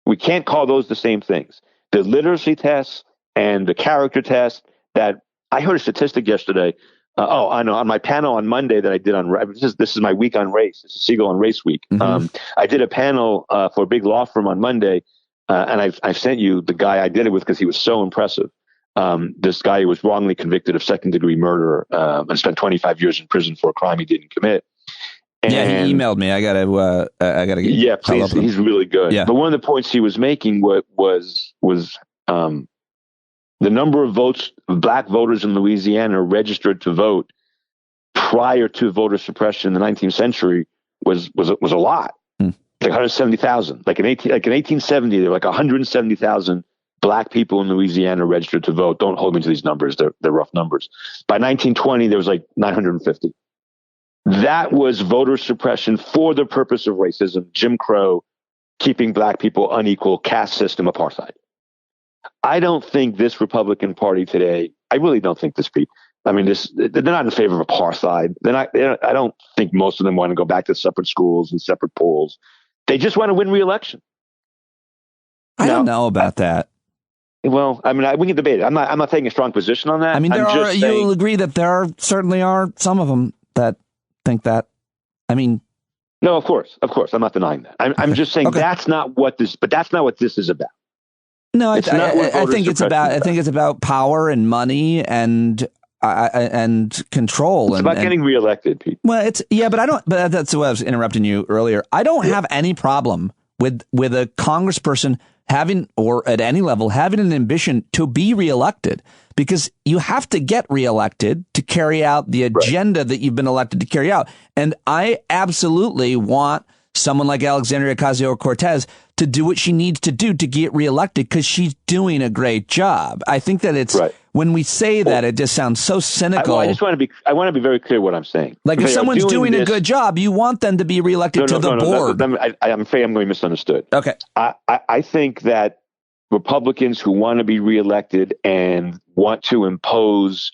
We can't call those the same things. The literacy tests and the character test that I heard a statistic yesterday. I know on my panel on Monday that I did on this is my week on race. This is Segall on Race Week. I did a panel for a big law firm on Monday, and I've sent you the guy I did it with because he was so impressive. This guy who was wrongly convicted of second-degree murder and spent 25 years in prison for a crime he didn't commit. And, he emailed me. I gotta get. Yeah, please. He's really good. Yeah. But one of the points he was making was the number of black voters in Louisiana registered to vote prior to voter suppression in the 19th century was a lot. Like 170,000. Like in 1870, there were like 170,000 black people in Louisiana registered to vote. Don't hold me to these numbers; they're rough numbers. By 1920, there was like 950. That was voter suppression for the purpose of racism, Jim Crow, keeping black people unequal, caste system, apartheid. I don't think this Republican Party today, I really don't think this people, I mean, they're not in favor of apartheid. I don't think most of them want to go back to separate schools and separate polls. They just want to win re-election. I don't know about that. Well, I mean, we can debate it. I'm not taking a strong position on that. I mean, you'll agree that there certainly are some of them that think that. I mean, no, of course, I'm not denying that. I'm just saying that's not what this is about. No, I think it's about power and money and control. It's about getting reelected, Pete. Well, but that's why I was interrupting you earlier. I don't have any problem with a congressperson having, or at any level, having an ambition to be reelected, because you have to get reelected to carry out the agenda that you've been elected to carry out. And I absolutely want someone like Alexandria Ocasio-Cortez to do what she needs to do to get reelected, because she's doing a great job. I think that it's when we say that, it just sounds so cynical. I want to be very clear what I'm saying. Like, if someone's doing a good job, you want them to be reelected to the board. I'm afraid I'm going to be misunderstood. Okay. I think that Republicans who want to be reelected and want to impose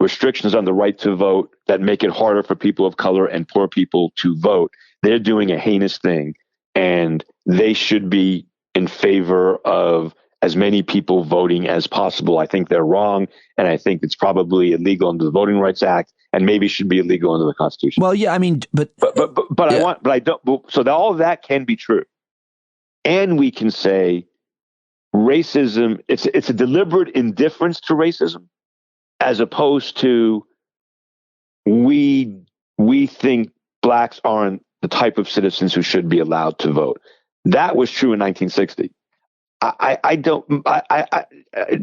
restrictions on the right to vote that make it harder for people of color and poor people to vote, they're doing a heinous thing, and they should be in favor of as many people voting as possible. I think they're wrong, and I think it's probably illegal under the Voting Rights Act, and maybe should be illegal under the Constitution. Well, yeah, I mean, so all of that can be true, and we can say racism. It's a deliberate indifference to racism, as opposed to we think blacks aren't the type of citizens who should be allowed to vote. That was true in 1960. I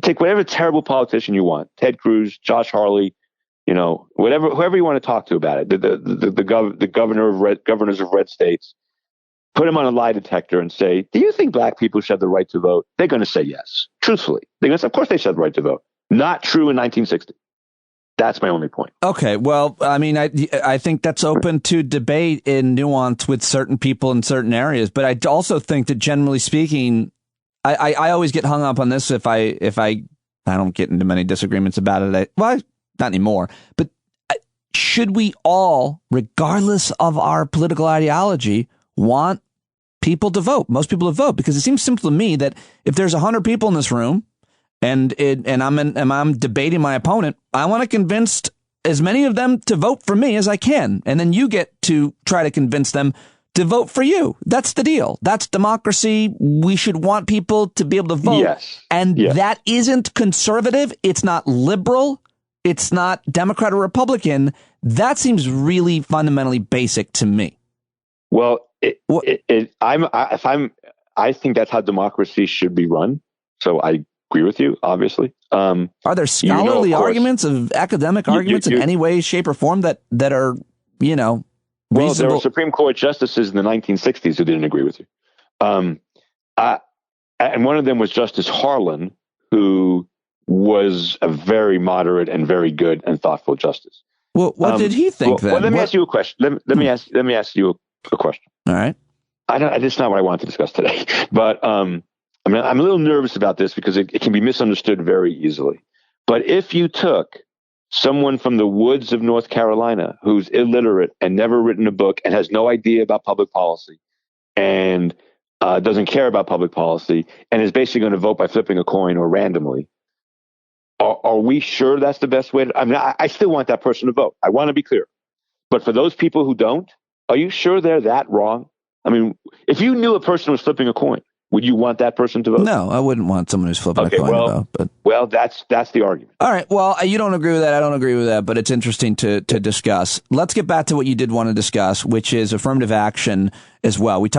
take whatever terrible politician you want, Ted Cruz, Josh Hawley, whoever you want to talk to about it, the governors of red states, put them on a lie detector and say, do you think black people should have the right to vote? They're going to say yes. Truthfully, they're going to say, of course they should have the right to vote. Not true in 1960. That's my only point. Okay. Well, I mean, I think that's open to debate in nuance with certain people in certain areas. But I also think that, generally speaking, I always get hung up on this if I don't get into many disagreements about it. Not anymore. But should we all, regardless of our political ideology, want people to vote, most people to vote? Because it seems simple to me that if there's 100 people in this room and I'm debating my opponent, I want to convince as many of them to vote for me as I can. And then you get to try to convince them to vote for you. That's the deal. That's democracy. We should want people to be able to vote. Yes. And that isn't conservative. It's not liberal. It's not Democrat or Republican. That seems really fundamentally basic to me. Well, I think that's how democracy should be run. So I agree with you, obviously. Are there scholarly arguments of academic arguments in any way, shape, or form that are, reasonable? Well, there were Supreme Court justices in the 1960s who didn't agree with you. And one of them was Justice Harlan, who was a very moderate and very good and thoughtful justice. Well, what did he think then? Well, let me ask you a question. Let me ask you a question. All right. It's not what I want to discuss today, but I'm a little nervous about this because it can be misunderstood very easily. But if you took someone from the woods of North Carolina who's illiterate and never written a book and has no idea about public policy and doesn't care about public policy and is basically going to vote by flipping a coin or randomly, are we sure that's the best way? I still want that person to vote. I want to be clear. But for those people who don't, are you sure they're that wrong? I mean, if you knew a person was flipping a coin, would you want that person to vote? No, I wouldn't want someone who's flipping a coin to vote. Well, that's the argument. All right. Well, you don't agree with that. I don't agree with that, but it's interesting to discuss. Let's get back to what you did want to discuss, which is affirmative action as well. We've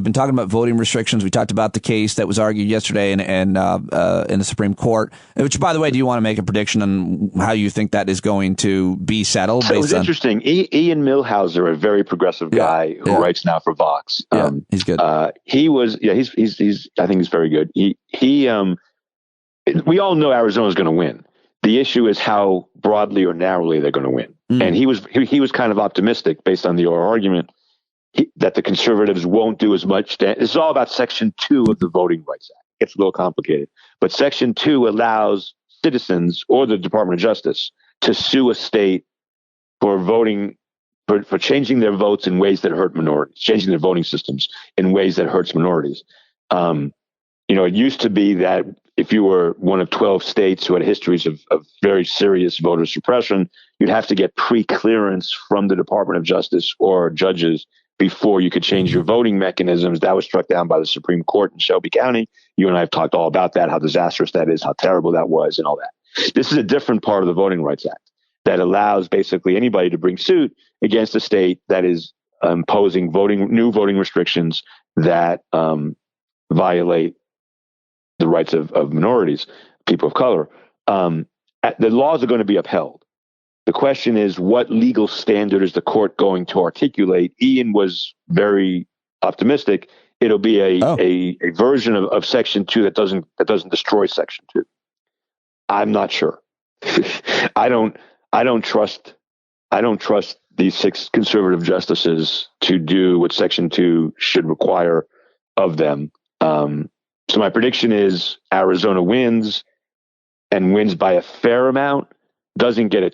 been talking about voting restrictions. We talked about the case that was argued yesterday in the Supreme Court, which, by the way, do you want to make a prediction on how you think that is going to be settled? So it was interesting. Ian Millhauser, a very progressive guy who writes now for Vox. He's good. He's I think he's very good. We all know Arizona's going to win. The issue is how broadly or narrowly they're going to win. And he was kind of optimistic based on the oral argument that the conservatives won't do as much. It's all about Section 2 of the Voting Rights Act. It's a little complicated, but Section 2 allows citizens or the Department of Justice to sue a state for voting for changing their votes in ways that hurt minorities, changing their voting systems in ways that hurts minorities. It used to be that if you were one of 12 states who had histories of very serious voter suppression, you'd have to get pre-clearance from the Department of Justice or judges before you could change your voting mechanisms. That was struck down by the Supreme Court in Shelby County. You and I have talked all about that, how disastrous that is, how terrible that was, and all that. This is a different part of the Voting Rights Act that allows basically anybody to bring suit against a state that is imposing new voting restrictions that violate the rights of minorities, people of color. The laws are going to be upheld. The question is, what legal standard is the court going to articulate? Ian was very optimistic. It'll be a version of Section 2 that doesn't destroy Section 2. I'm not sure. I don't trust these 6 conservative justices to do what Section 2 should require of them. So my prediction is Arizona wins and wins by a fair amount, doesn't get a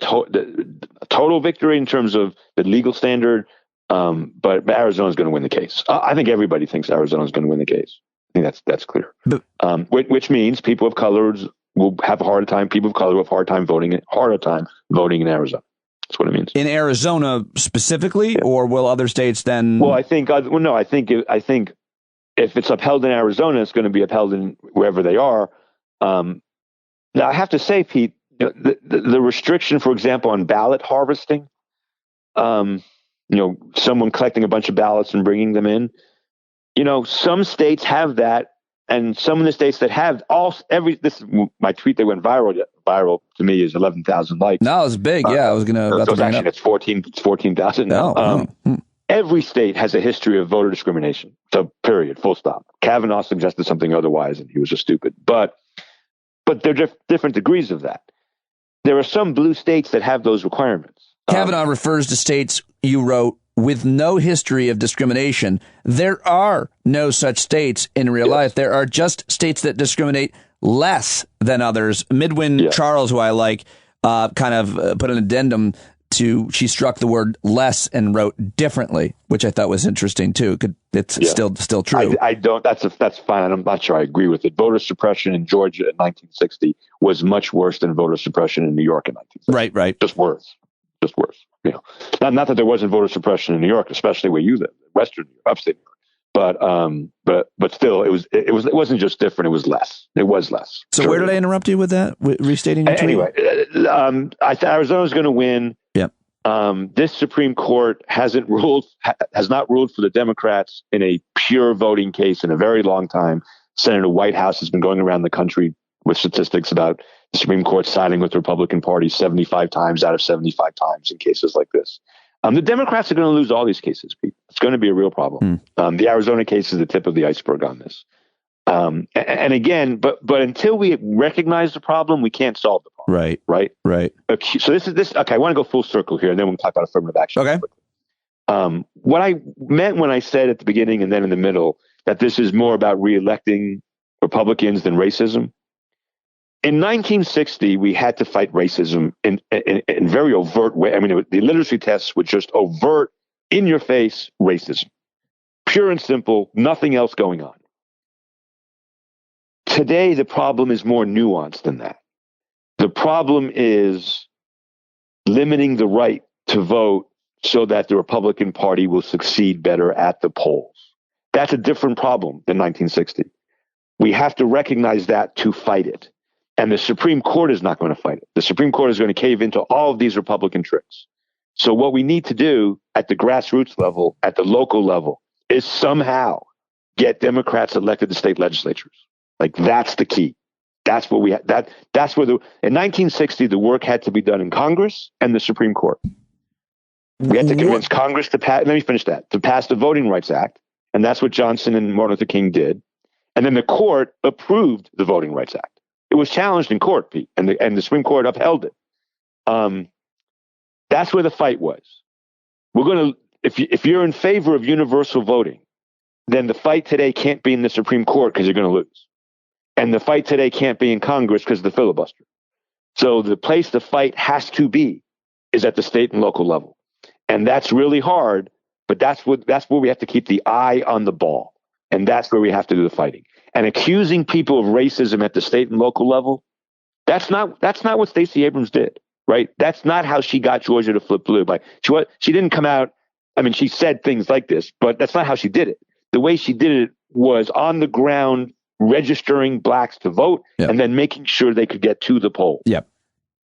total victory in terms of the legal standard, but Arizona's going to win the case. I think everybody thinks Arizona's going to win the case. I think that's clear. Which means people of color will have a harder time. People of color will have harder time voting in Arizona. That's what it means. In Arizona specifically, or will other states then? Well, I think if it's upheld in Arizona, it's going to be upheld in wherever they are. Now, I have to say, Pete, the restriction, for example, on ballot harvesting, someone collecting a bunch of ballots and bringing them in, some states have that, and some of the states that have my tweet that went viral to me is 11,000 likes. No, it's big. Yeah, I was going to. Actually, it's 14,000 now. Every state has a history of voter discrimination. So, period, full stop. Kavanaugh suggested something otherwise, and he was just stupid. But there are different degrees of that. There are some blue states that have those requirements. Kavanaugh refers to states, you wrote, with no history of discrimination. There are no such states in real life. There are just states that discriminate less than others. Midwin Charles, who I like, kind of put an addendum she struck the word less and wrote differently, which I thought was interesting too. It's still true. I don't. That's fine. I'm not sure I agree with it. Voter suppression in Georgia in 1960 was much worse than voter suppression in New York in 1960. Right. Just worse. You know, not that there wasn't voter suppression in New York, especially where you live, Western New York, upstate New York. But still, it wasn't just different. It was less. So where did I interrupt you with that? Restating your tweet? Anyway, I thought Arizona was going to win. Yeah. This Supreme Court has not ruled for the Democrats in a pure voting case in a very long time. Senator Whitehouse has been going around the country with statistics about the Supreme Court siding with the Republican Party 75 times out of 75 times in cases like this. The Democrats are going to lose all these cases, Pete. It's going to be a real problem. The Arizona case is the tip of the iceberg on this. And again, but until we recognize the problem, we can't solve the problem. Right. Okay, so this. Okay, I want to go full circle here, and then we'll talk about affirmative action. Okay. What I meant when I said at the beginning and then in the middle that this is more about reelecting Republicans than racism. In 1960, we had to fight racism in very overt way. I mean, the literacy tests were just overt, in-your-face racism. Pure and simple, nothing else going on. Today, the problem is more nuanced than that. The problem is limiting the right to vote so that the Republican Party will succeed better at the polls. That's a different problem than 1960. We have to recognize that to fight it. And the Supreme Court is not going to fight it. The Supreme Court is going to cave into all of these Republican tricks. So what we need to do at the grassroots level, at the local level, is somehow get Democrats elected to state legislatures. Like, that's the key. That's what in 1960, the work had to be done in Congress and the Supreme Court. We had to convince Congress to pass the Voting Rights Act. And that's what Johnson and Martin Luther King did. And then the court approved the Voting Rights Act. It was challenged in court, Pete, and the Supreme Court upheld it. That's where the fight was. We're going to, if you're in favor of universal voting, then the fight today can't be in the Supreme Court because you're going to lose. And the fight today can't be in Congress because of the filibuster. So the place the fight has to be is at the state and local level. And that's really hard, but that's where we have to keep the eye on the ball. And that's where we have to do the fighting. And accusing people of racism at the state and local level, that's not what Stacey Abrams did, right? That's not how she got Georgia to flip blue. She didn't come out. I mean, she said things like this, but that's not how she did it. The way she did it was on the ground, registering blacks to vote, and then making sure they could get to the polls. Yep.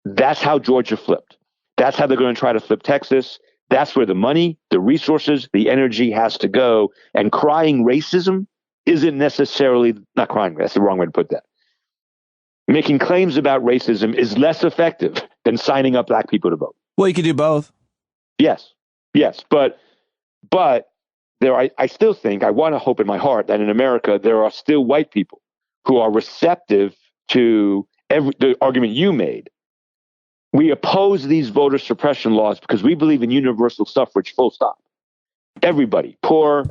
That's how Georgia flipped. That's how they're going to try to flip Texas. That's where the money, the resources, the energy has to go. And crying racism isn't necessarily, not crying, that's the wrong way to put that. Making claims about racism is less effective than signing up black people to vote. Well, you could do both. Yes. But I still think, I want to hope in my heart that in America, there are still white people who are receptive to the argument you made. We oppose these voter suppression laws because we believe in universal suffrage, full stop. Everybody, poor,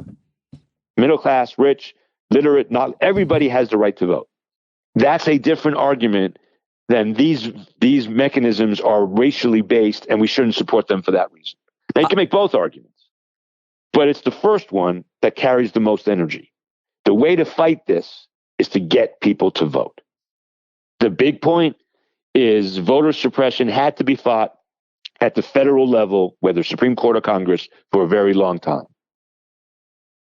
middle class, rich, literate, not everybody has the right to vote. That's a different argument than these mechanisms are racially based and we shouldn't support them for that reason. Now, you can make both arguments, but it's the first one that carries the most energy. The way to fight this is to get people to vote. The big point is voter suppression had to be fought at the federal level, whether Supreme Court or Congress, for a very long time.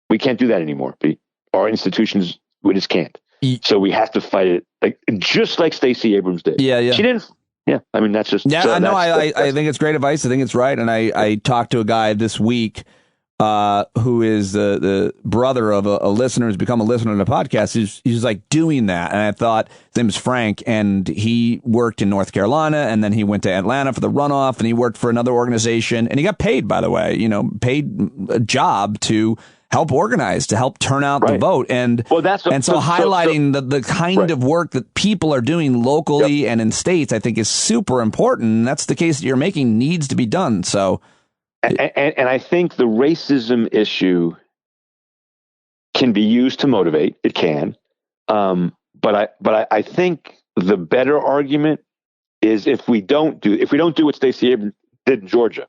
We can't do that anymore, Pete. Our institutions, we just can't. So we have to fight it, just like Stacey Abrams did. Yeah. She didn't. Yeah, I mean, that's just. Yeah, so I think it's great advice. I think it's right. And I talked to a guy this week who is the brother of a listener who's become a listener to the podcast. He's like doing that. And I thought, his name is Frank, and he worked in North Carolina, and then he went to Atlanta for the runoff, and he worked for another organization, and he got paid, by the way, paid a job to help organize, to help turn out the vote. And so highlighting the kind of work that people are doing locally and in states, I think is super important. And that's the case that you're making needs to be done. So. And I think the racism issue can be used to motivate. It can. But I think the better argument is if we don't do what Stacey did in Georgia,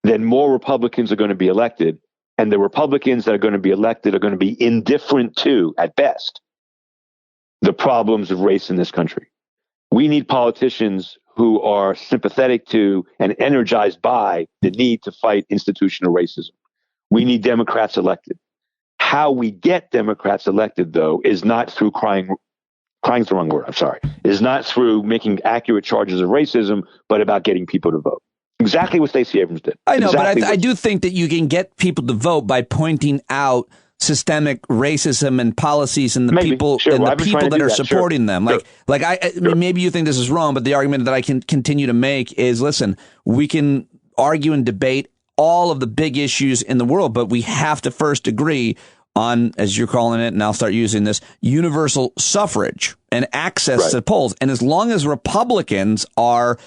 then more Republicans are going to be elected. And the Republicans that are going to be elected are going to be indifferent to, at best, the problems of race in this country. We need politicians who are sympathetic to and energized by the need to fight institutional racism. We need Democrats elected. How we get Democrats elected, though, is not through crying's the wrong word, I'm sorry, is not through making accurate charges of racism, but about getting people to vote. Exactly what Stacey Abrams did. I know, exactly but I do think that you can get people to vote by pointing out systemic racism and policies and the people sure. and well, the people that are supporting them. Sure. Maybe you think this is wrong, but the argument that I can continue to make is, listen, we can argue and debate all of the big issues in the world, but we have to first agree on, as you're calling it, and I'll start using this, universal suffrage and access to polls. And as long as Republicans are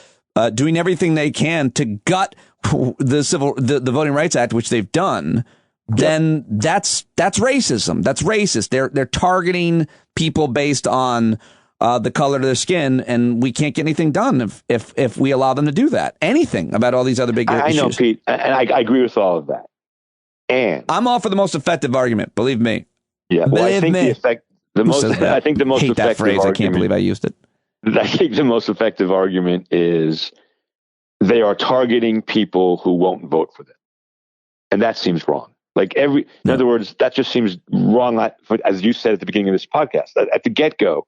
doing everything they can to gut the Voting Rights Act, which they've done, then that's racism. That's racist. They're targeting people based on the color of their skin, and we can't get anything done if we allow them to do that. Anything about all these other big issues. I know, Pete, and I agree with all of that. And I'm all for the most effective argument. Believe me. Yeah, well, I think the most hate effective that phrase. argument, I can't believe I used it. I think the most effective argument is they are targeting people who won't vote for them, and that seems wrong. In other words, that just seems wrong. As you said at the beginning of this podcast, at the get-go,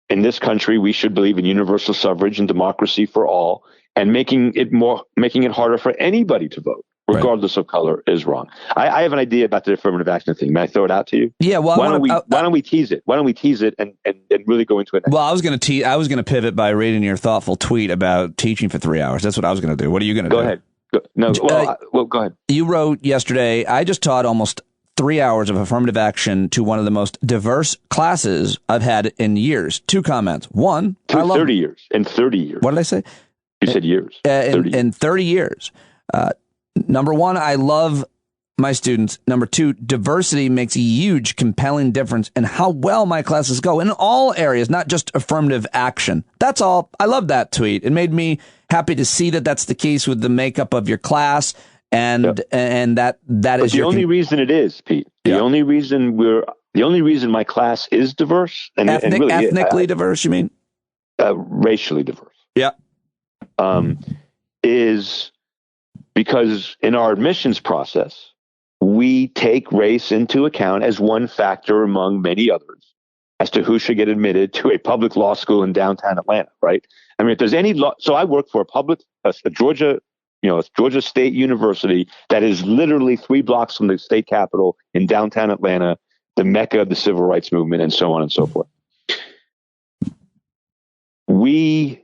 in this country, we should believe in universal suffrage and democracy for all, and making it harder for anybody to vote, regardless of color, is wrong. I have an idea about the affirmative action thing. May I throw it out to you? Yeah. Well, why don't we tease it? Why don't we tease it and really go into it? Well, I was going to pivot by reading your thoughtful tweet about teaching for 3 hours. That's what I was going to do. What are you going to do? Go ahead. Go ahead. You wrote yesterday, I just taught almost 3 hours of affirmative action to one of the most diverse classes I've had in years. 2 comments. One, 30 years. In 30 years. What did I say? You said years. In 30 years. Number one, I love my students. Number 2, diversity makes a huge, compelling difference in how well my classes go in all areas, not just affirmative action. That's all. I love that tweet. It made me happy to see that that's the case with the makeup of your class, and that is the only reason it is, Pete. The only reason my class is diverse and ethnically diverse. You mean racially diverse? Yeah, is because in our admissions process, we take race into account as one factor among many others as to who should get admitted to a public law school in downtown Atlanta, right? I mean, if there's any law, so I work for a Georgia State University that is literally 3 blocks from the state capitol in downtown Atlanta, the mecca of the civil rights movement, and so on and so forth. We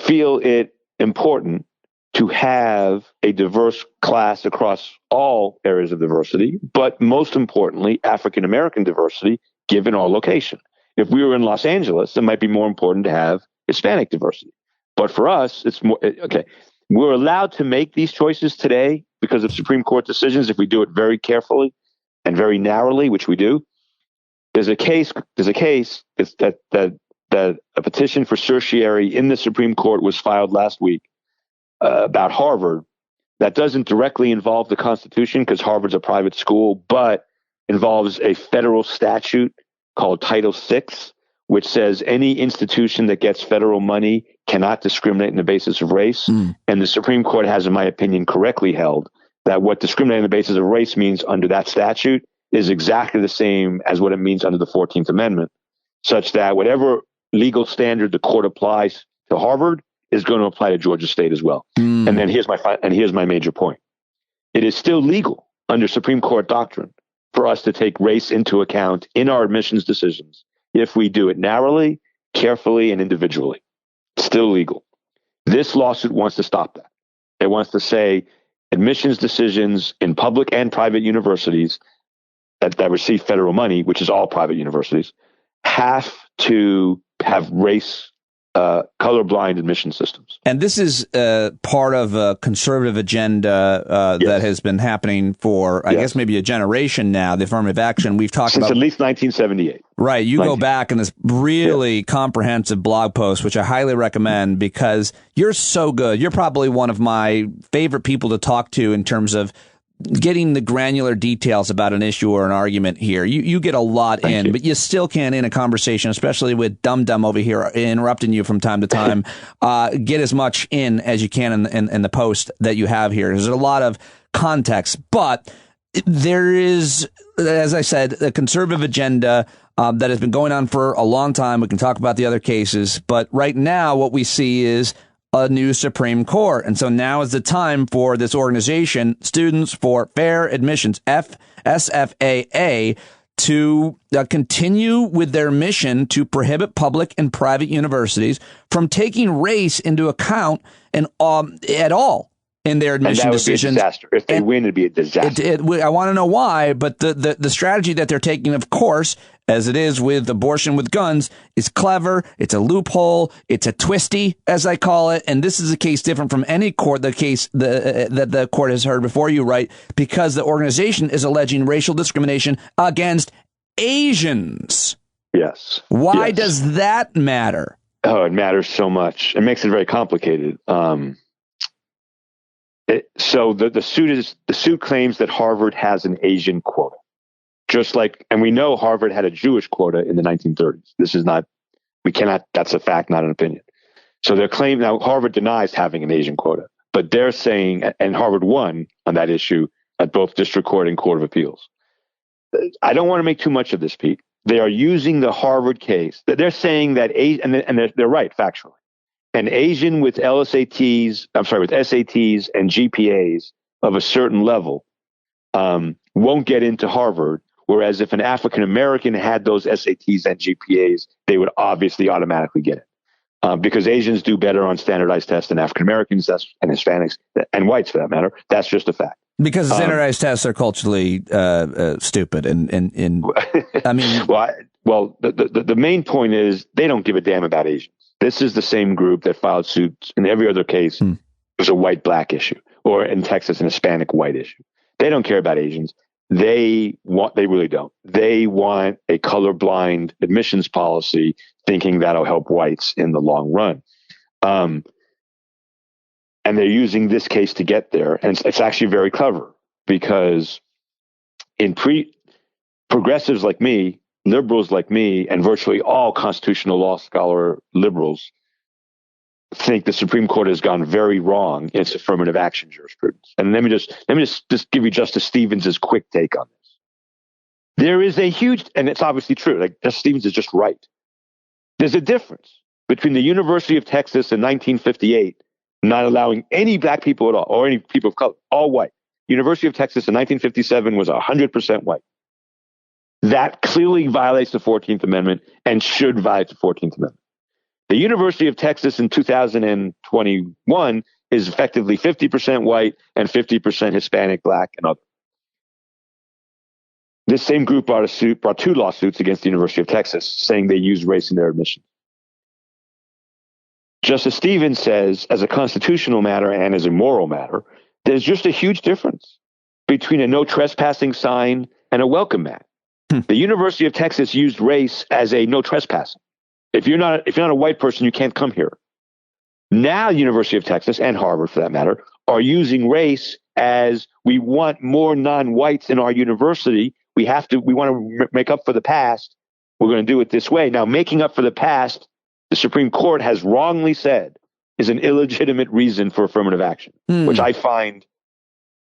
feel it important to have a diverse class across all areas of diversity, but most importantly, African-American diversity, given our location. If we were in Los Angeles, it might be more important to have Hispanic diversity. But for us, it's more, okay, we're allowed to make these choices today because of Supreme Court decisions if we do it very carefully and very narrowly, which we do. There's a case that a petition for certiorari in the Supreme Court was filed last week about Harvard that doesn't directly involve the Constitution because Harvard's a private school, but involves a federal statute called Title VI, which says any institution that gets federal money cannot discriminate on the basis of race. And the Supreme Court has, in my opinion, correctly held that what discriminating on the basis of race means under that statute is exactly the same as what it means under the 14th Amendment, such that whatever legal standard the court applies to Harvard is going to apply to Georgia State as well. And then here's my major point. It is still legal under Supreme Court doctrine for us to take race into account in our admissions decisions if we do it narrowly, carefully, and individually. It's still legal. This lawsuit wants to stop that. It wants to say admissions decisions in public and private universities that receive federal money, which is all private universities, have to have race colorblind admission systems. And this is part of a conservative agenda Yes. that has been happening for, I guess, maybe a generation now, the affirmative action. We've talked Since about at least 1978. Right. You go back in this really comprehensive blog post, which I highly recommend because you're so good. You're probably one of my favorite people to talk to in terms of getting the granular details about an issue or an argument here. You get a lot in, but you still can in a conversation, especially with Dum Dum over here interrupting you from time to time, get as much in as you can in the post that you have here. There's a lot of context, but there is, as I said, a conservative agenda that has been going on for a long time. We can talk about the other cases, but right now what we see is a new Supreme Court. And so now is the time for this organization, Students for Fair Admissions, SFAA, to continue with their mission to prohibit public and private universities from taking race into account and at all in their admission decisions. Be a disaster. If they win, it'd be a disaster. I want to know why, but the strategy that they're taking, of course, as it is with abortion with guns, is clever. It's a loophole. It's a twisty, as I call it. And this is a case different from any court, the case that the court has heard before you, right? Because the organization is alleging racial discrimination against Asians. Yes. Why does that matter? Oh, it matters so much. It makes it very complicated. So the suit claims that Harvard has an Asian quota. Just like, and we know Harvard had a Jewish quota in the 1930s. That's a fact, not an opinion. So they're claiming, now Harvard denies having an Asian quota, but they're saying, and Harvard won on that issue at both district court and court of appeals. I don't want to make too much of this, Pete. They are using the Harvard case. They're saying that, and they're right, factually. An Asian with SATs and GPAs of a certain level won't get into Harvard. Whereas if an African American had those SATs and GPAs, they would obviously automatically get it. Because Asians do better on standardized tests than African Americans and Hispanics and whites, for that matter. That's just a fact. Because standardized tests are culturally stupid, and I mean, the main point is they don't give a damn about Asians. This is the same group that filed suits in every other case. It was a white-black issue, or in Texas, an Hispanic-white issue. They don't care about Asians. They really don't. They want a colorblind admissions policy, thinking that'll help whites in the long run. And they're using this case to get there. And it's actually very clever because progressives like me, liberals like me, and virtually all constitutional law scholar liberals think the Supreme Court has gone very wrong in its affirmative action jurisprudence. And let me just give you Justice Stevens' quick take on this. There is a huge, and it's obviously true, like Justice Stevens is just right. There's a difference between the University of Texas in 1958 not allowing any black people at all, or any people of color, all white. University of Texas in 1957 was 100% white. That clearly violates the 14th Amendment and should violate the 14th Amendment. The University of Texas in 2021 is effectively 50% white and 50% Hispanic, black, and other. This same group brought two lawsuits against the University of Texas saying they used race in their admission. Justice Stevens says, as a constitutional matter and as a moral matter, there's just a huge difference between a no trespassing sign and a welcome mat. The University of Texas used race as a no trespassing. If you're not a white person, you can't come here. Now, University of Texas and Harvard, for that matter, are using race as we want more non-whites in our university. We want to make up for the past. We're going to do it this way. Now, making up for the past, the Supreme Court has wrongly said is an illegitimate reason for affirmative action, which I find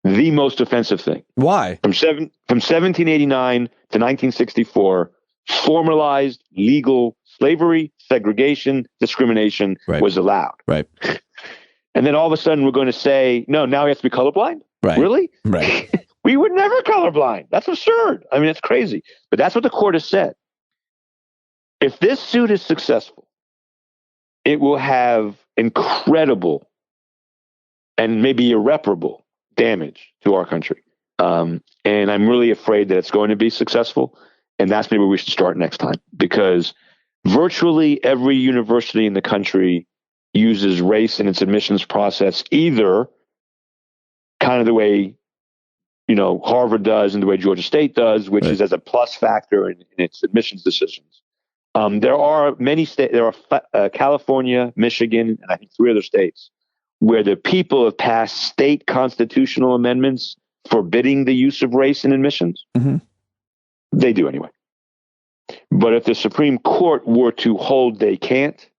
the most offensive thing. Why? From 1789 to 1964, formalized legal slavery, segregation, discrimination was allowed. Right. And then all of a sudden we're going to say, no, now he has to be colorblind? Right. Really? Right. We were never colorblind. That's absurd. I mean, it's crazy. But that's what the court has said. If this suit is successful, it will have incredible and maybe irreparable damage to our country. And I'm really afraid that it's going to be successful. And that's maybe where we should start next time, because virtually every university in the country uses race in its admissions process, either kind of the way, Harvard does and the way Georgia State does, which is as a plus factor in its admissions decisions. There are many states, California, Michigan, and I think 3 other states, where the people have passed state constitutional amendments forbidding the use of race in admissions. Mm-hmm. They do anyway. But if the Supreme Court were to hold they can't,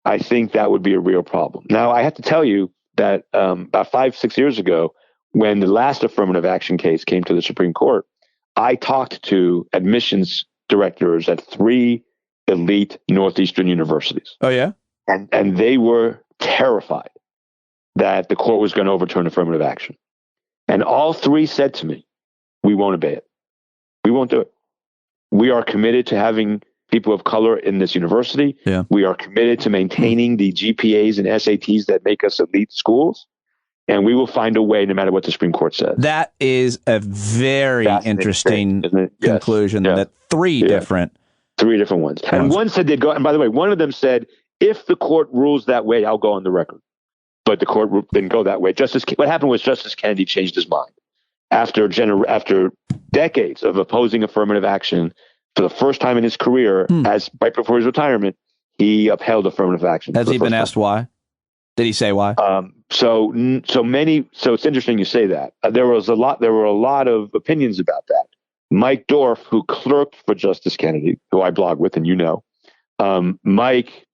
I think that would be a real problem. Now, I have to tell you that about 5-6 years ago, when the last affirmative action case came to the Supreme Court, I talked to admissions directors at 3 elite Northeastern universities. Oh, yeah? And they were terrified that the court was going to overturn affirmative action. And all 3 said to me, we won't obey it. We won't do it. We are committed to having people of color in this university. Yeah. We are committed to maintaining the GPAs and SATs that make us elite schools. And we will find a way no matter what the Supreme Court says. That is a very interesting conclusion. Yes. That 3 different. 3 different ones. And one said they'd go, and by the way, one of them said, if the court rules that way, I'll go on the record. But the court didn't go that way. What happened was Justice Kennedy changed his mind. After decades of opposing affirmative action, for the first time in his career, right before his retirement, he upheld affirmative action. Has he been asked why? Did he say why? So it's interesting you say that. There were a lot of opinions about that. Mike Dorff, who clerked for Justice Kennedy, who I blog with, and Mike,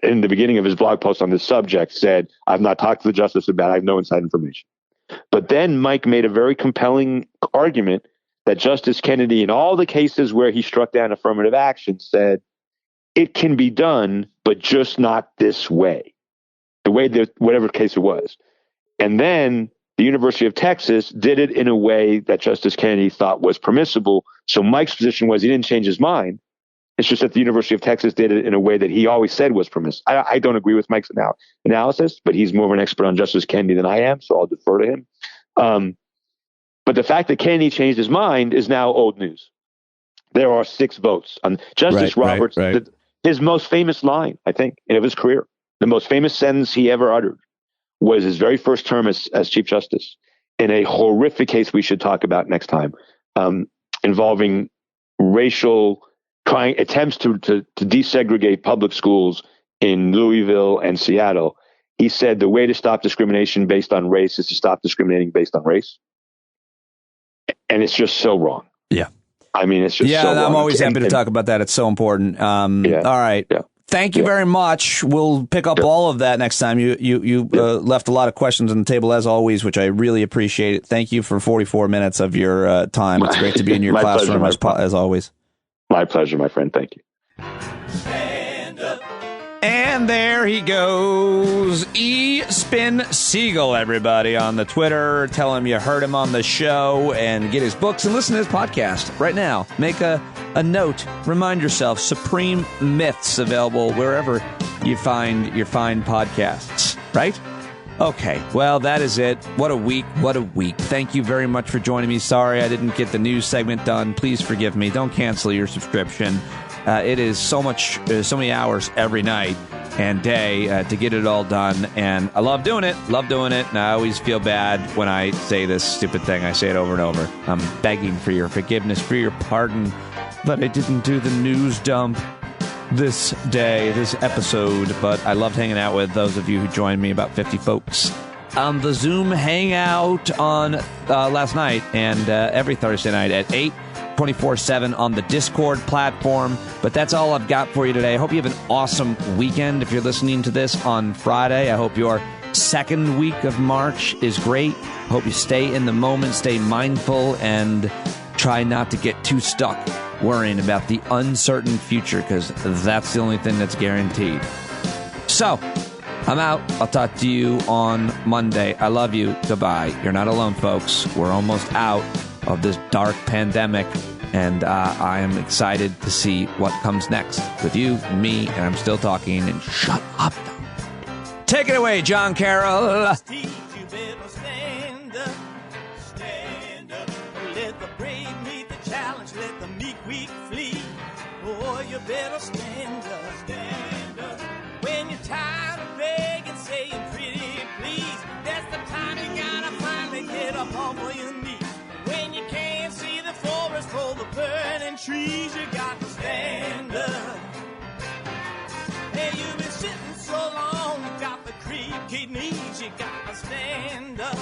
in the beginning of his blog post on this subject, said, I've not talked to the justice about it. I have no inside information. But then Mike made a very compelling argument that Justice Kennedy, in all the cases where he struck down affirmative action, said, it can be done, but just not this way, the way that whatever case it was. And then the University of Texas did it in a way that Justice Kennedy thought was permissible. So Mike's position was he didn't change his mind. It's just that the University of Texas did it in a way that he always said was permissible. I don't agree with Mike's analysis, but he's more of an expert on Justice Kennedy than I am, so I'll defer to him. But the fact that Kennedy changed his mind is now old news. There are 6 votes on Justice Roberts. Right. His most famous line, I think, of his career, the most famous sentence he ever uttered, was his very first term as Chief Justice in a horrific case we should talk about next time, involving racial attempts to desegregate public schools in Louisville and Seattle. He said the way to stop discrimination based on race is to stop discriminating based on race. And it's just so wrong. Yeah. I mean, it's just so wrong. I'm always happy to talk about that. It's so important. All right. Yeah. Thank you very much. We'll pick up all of that next time. You left a lot of questions on the table, as always, which I really appreciate it. Thank you for 44 minutes of your time. It's great to be in your classroom, as always. My pleasure, my friend. Thank you. And there he goes. Spin Segall, everybody, on the Twitter. Tell him you heard him on the show and get his books and listen to his podcast right now. Make a note. Remind yourself, Supreme Myths, available wherever you find your fine podcasts, right? Okay, well, that is it. What a week. What a week. Thank you very much for joining me. Sorry I didn't get the news segment done. Please forgive me. Don't cancel your subscription. It is so many hours every night and day to get it all done. And I love doing it. And I always feel bad when I say this stupid thing. I say it over and over. I'm begging for your forgiveness, for your pardon that I didn't do the news dump this episode. But I loved hanging out with those of you who joined me, about 50 folks, on the Zoom Hangout on last night and every Thursday night at 8. 24/7 on the Discord platform. But that's all I've got for you today. I hope you have an awesome weekend. If you're listening to this on Friday, I hope your second week of March is great. I hope you stay in the moment, stay mindful, and try not to get too stuck worrying about the uncertain future, because that's the only thing that's guaranteed. So, I'm out. I'll talk to you on Monday. I love you. Goodbye. You're not alone, folks. We're almost out of this dark pandemic, and I am excited to see what comes next with you and me, and I'm still talking, and shut up. Take it away, John Carroll. Stand up, let the brave meet the challenge, let the meek weak flee. Oh, boy, you better stand up. Stand up. When you're tired of begging, saying pretty please, that's the time you gotta finally get up off of your knees. When you can't see the forest for the burning trees, you got to stand up. Hey, you've been sitting so long, you got the creaky knees, you got to stand up.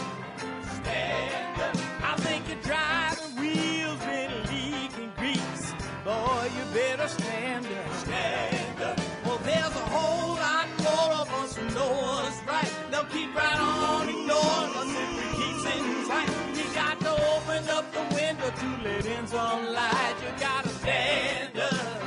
Stand up. I think you're driving wheels been leaking grease. Boy, you better stand up. Stand up. Well, there's a whole lot more of us who know what's right. They'll keep right on ignoring us if we keep sitting tight. You got to open up the window to let in some light. You got to stand up.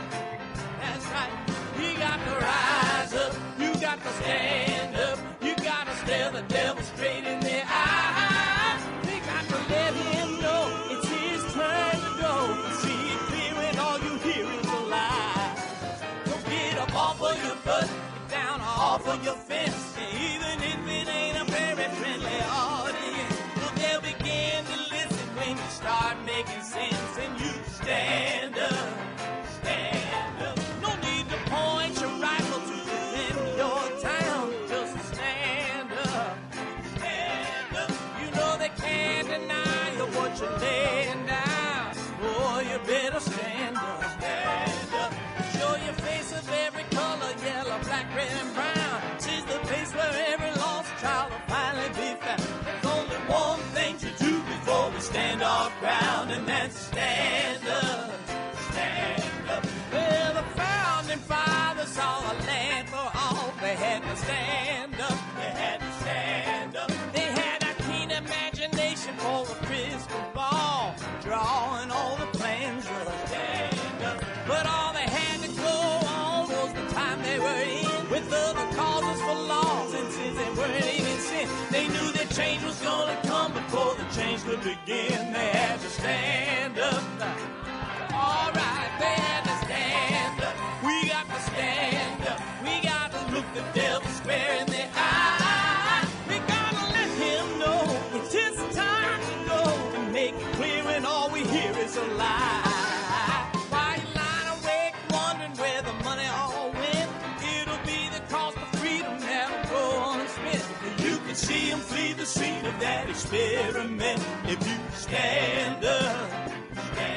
That's right. You got to rise up. You got to stand up. You got to stare the devil straight in the eye. You got to let him know it's his turn to go. See it clear when all you hear is a lie. Don't get up off of your butt, get down off of your fence. Even if it ain't a very friendly audience, well, they'll begin to listen when you start making sense. And you stand up, stand up. No need to point your rifle to defend your town. Just stand up, stand up. You know they can't deny you what you're laying down. Boy, you better stand up, stand up. Show your face of every color, yellow, black, red, and brown. She's the place where every lost child will finally be found. There's only one thing to do before we stand our ground, and that's stand up, stand up. Well, the founding fathers saw a land for all. They had to stand up, they had to stand up. They had a keen imagination for a crystal ball, drawing all the plans of the stand up. But all they had to go on was the time they were in, with other causes for laws, and since they weren't even sin, they knew that change was gonna come before the change could begin. They had to stand up. All right, they had to stand up. We got to stand up. We got to look the devil square in the eye. We gotta let him know it's his time to go, and make it clear when all we hear is a lie. Why you lying awake wondering where the money all went? It'll be the cost of freedom that'll go unspent. You can see him flee the scene of that experiment if you stand up.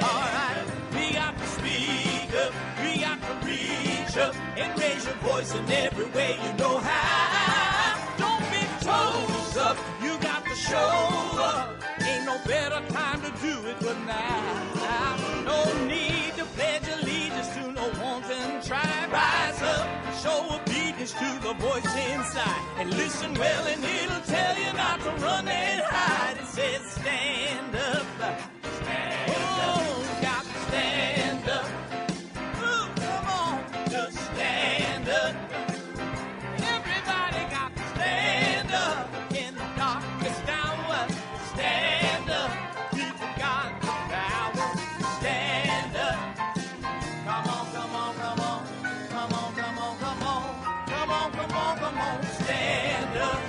All right, we got to speak up, we got to reach up and raise your voice in every way you know how. Don't be toes up, you got to show up. Ain't no better time to do it but now. No need to pledge allegiance to no wanton tribe. Rise up, show obedience to the voice inside, and listen well and it'll tell you not to run and hide. It says stand up, stand up, got to stand up. Ooh, come on, just stand up. Everybody got to stand up in the darkest hour. Stand up, people got the power. Stand up. Come on, come on, come on, come on, come on, come on, come on, come on, come on. Stand up.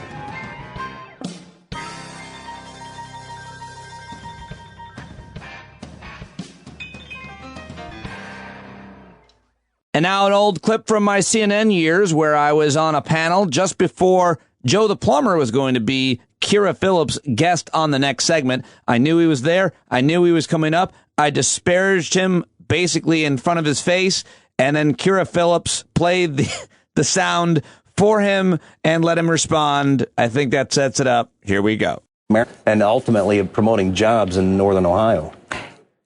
And now an old clip from my CNN years where I was on a panel just before Joe the Plumber was going to be Kira Phillips' guest on the next segment. I knew he was there. I knew he was coming up. I disparaged him basically in front of his face. And then Kira Phillips played the sound for him and let him respond. I think that sets it up. Here we go. And ultimately promoting jobs in Northern Ohio.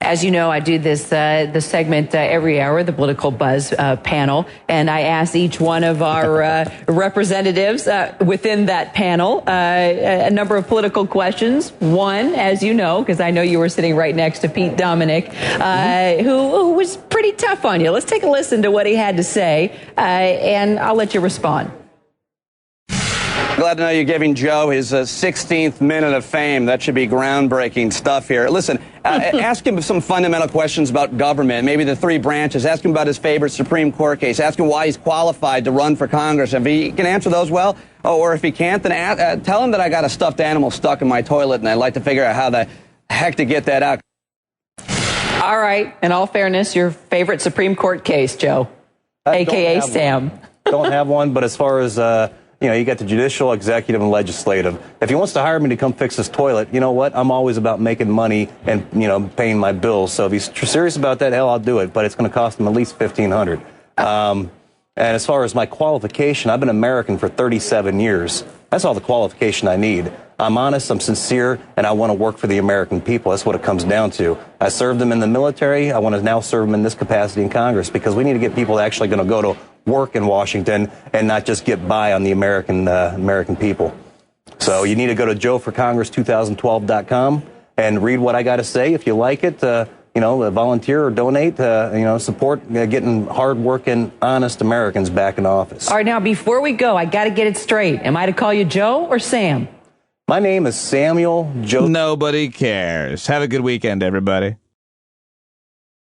As you know, I do this segment every hour, the Political Buzz panel, and I ask each one of our representatives within that panel a number of political questions. One, as you know, because I know you were sitting right next to Pete Dominic, who was pretty tough on you. Let's take a listen to what he had to say, and I'll let you respond. Glad to know you're giving Joe his 16th minute of fame. That should be groundbreaking stuff here. Listen, ask him some fundamental questions about government, maybe the three branches. Ask him about his favorite Supreme Court case. Ask him why he's qualified to run for Congress. If he can answer those well, or if he can't, then tell him that I got a stuffed animal stuck in my toilet and I'd like to figure out how the heck to get that out. All right. In all fairness, your favorite Supreme Court case, Joe, a.k.a. Sam. Don't have one, but as far as, you got the judicial, executive, and legislative. If he wants to hire me to come fix his toilet, you know what? I'm always about making money and, paying my bills. So if he's serious about that, hell, I'll do it. But it's going to cost him at least $1,500. And as far as my qualification, I've been American for 37 years. That's all the qualification I need. I'm honest, I'm sincere, and I want to work for the American people. That's what it comes down to. I served them in the military. I want to now serve them in this capacity in Congress because we need to get people that actually going to go to work in Washington and not just get by on the American people. So you need to go to joeforcongress2012.com and read what I got to say. If you like it, volunteer or donate, support getting hard-working, honest Americans back in office. All right, now, before we go, I got to get it straight. Am I to call you Joe or Sam? My name is Samuel Joe. Nobody cares. Have a good weekend, everybody.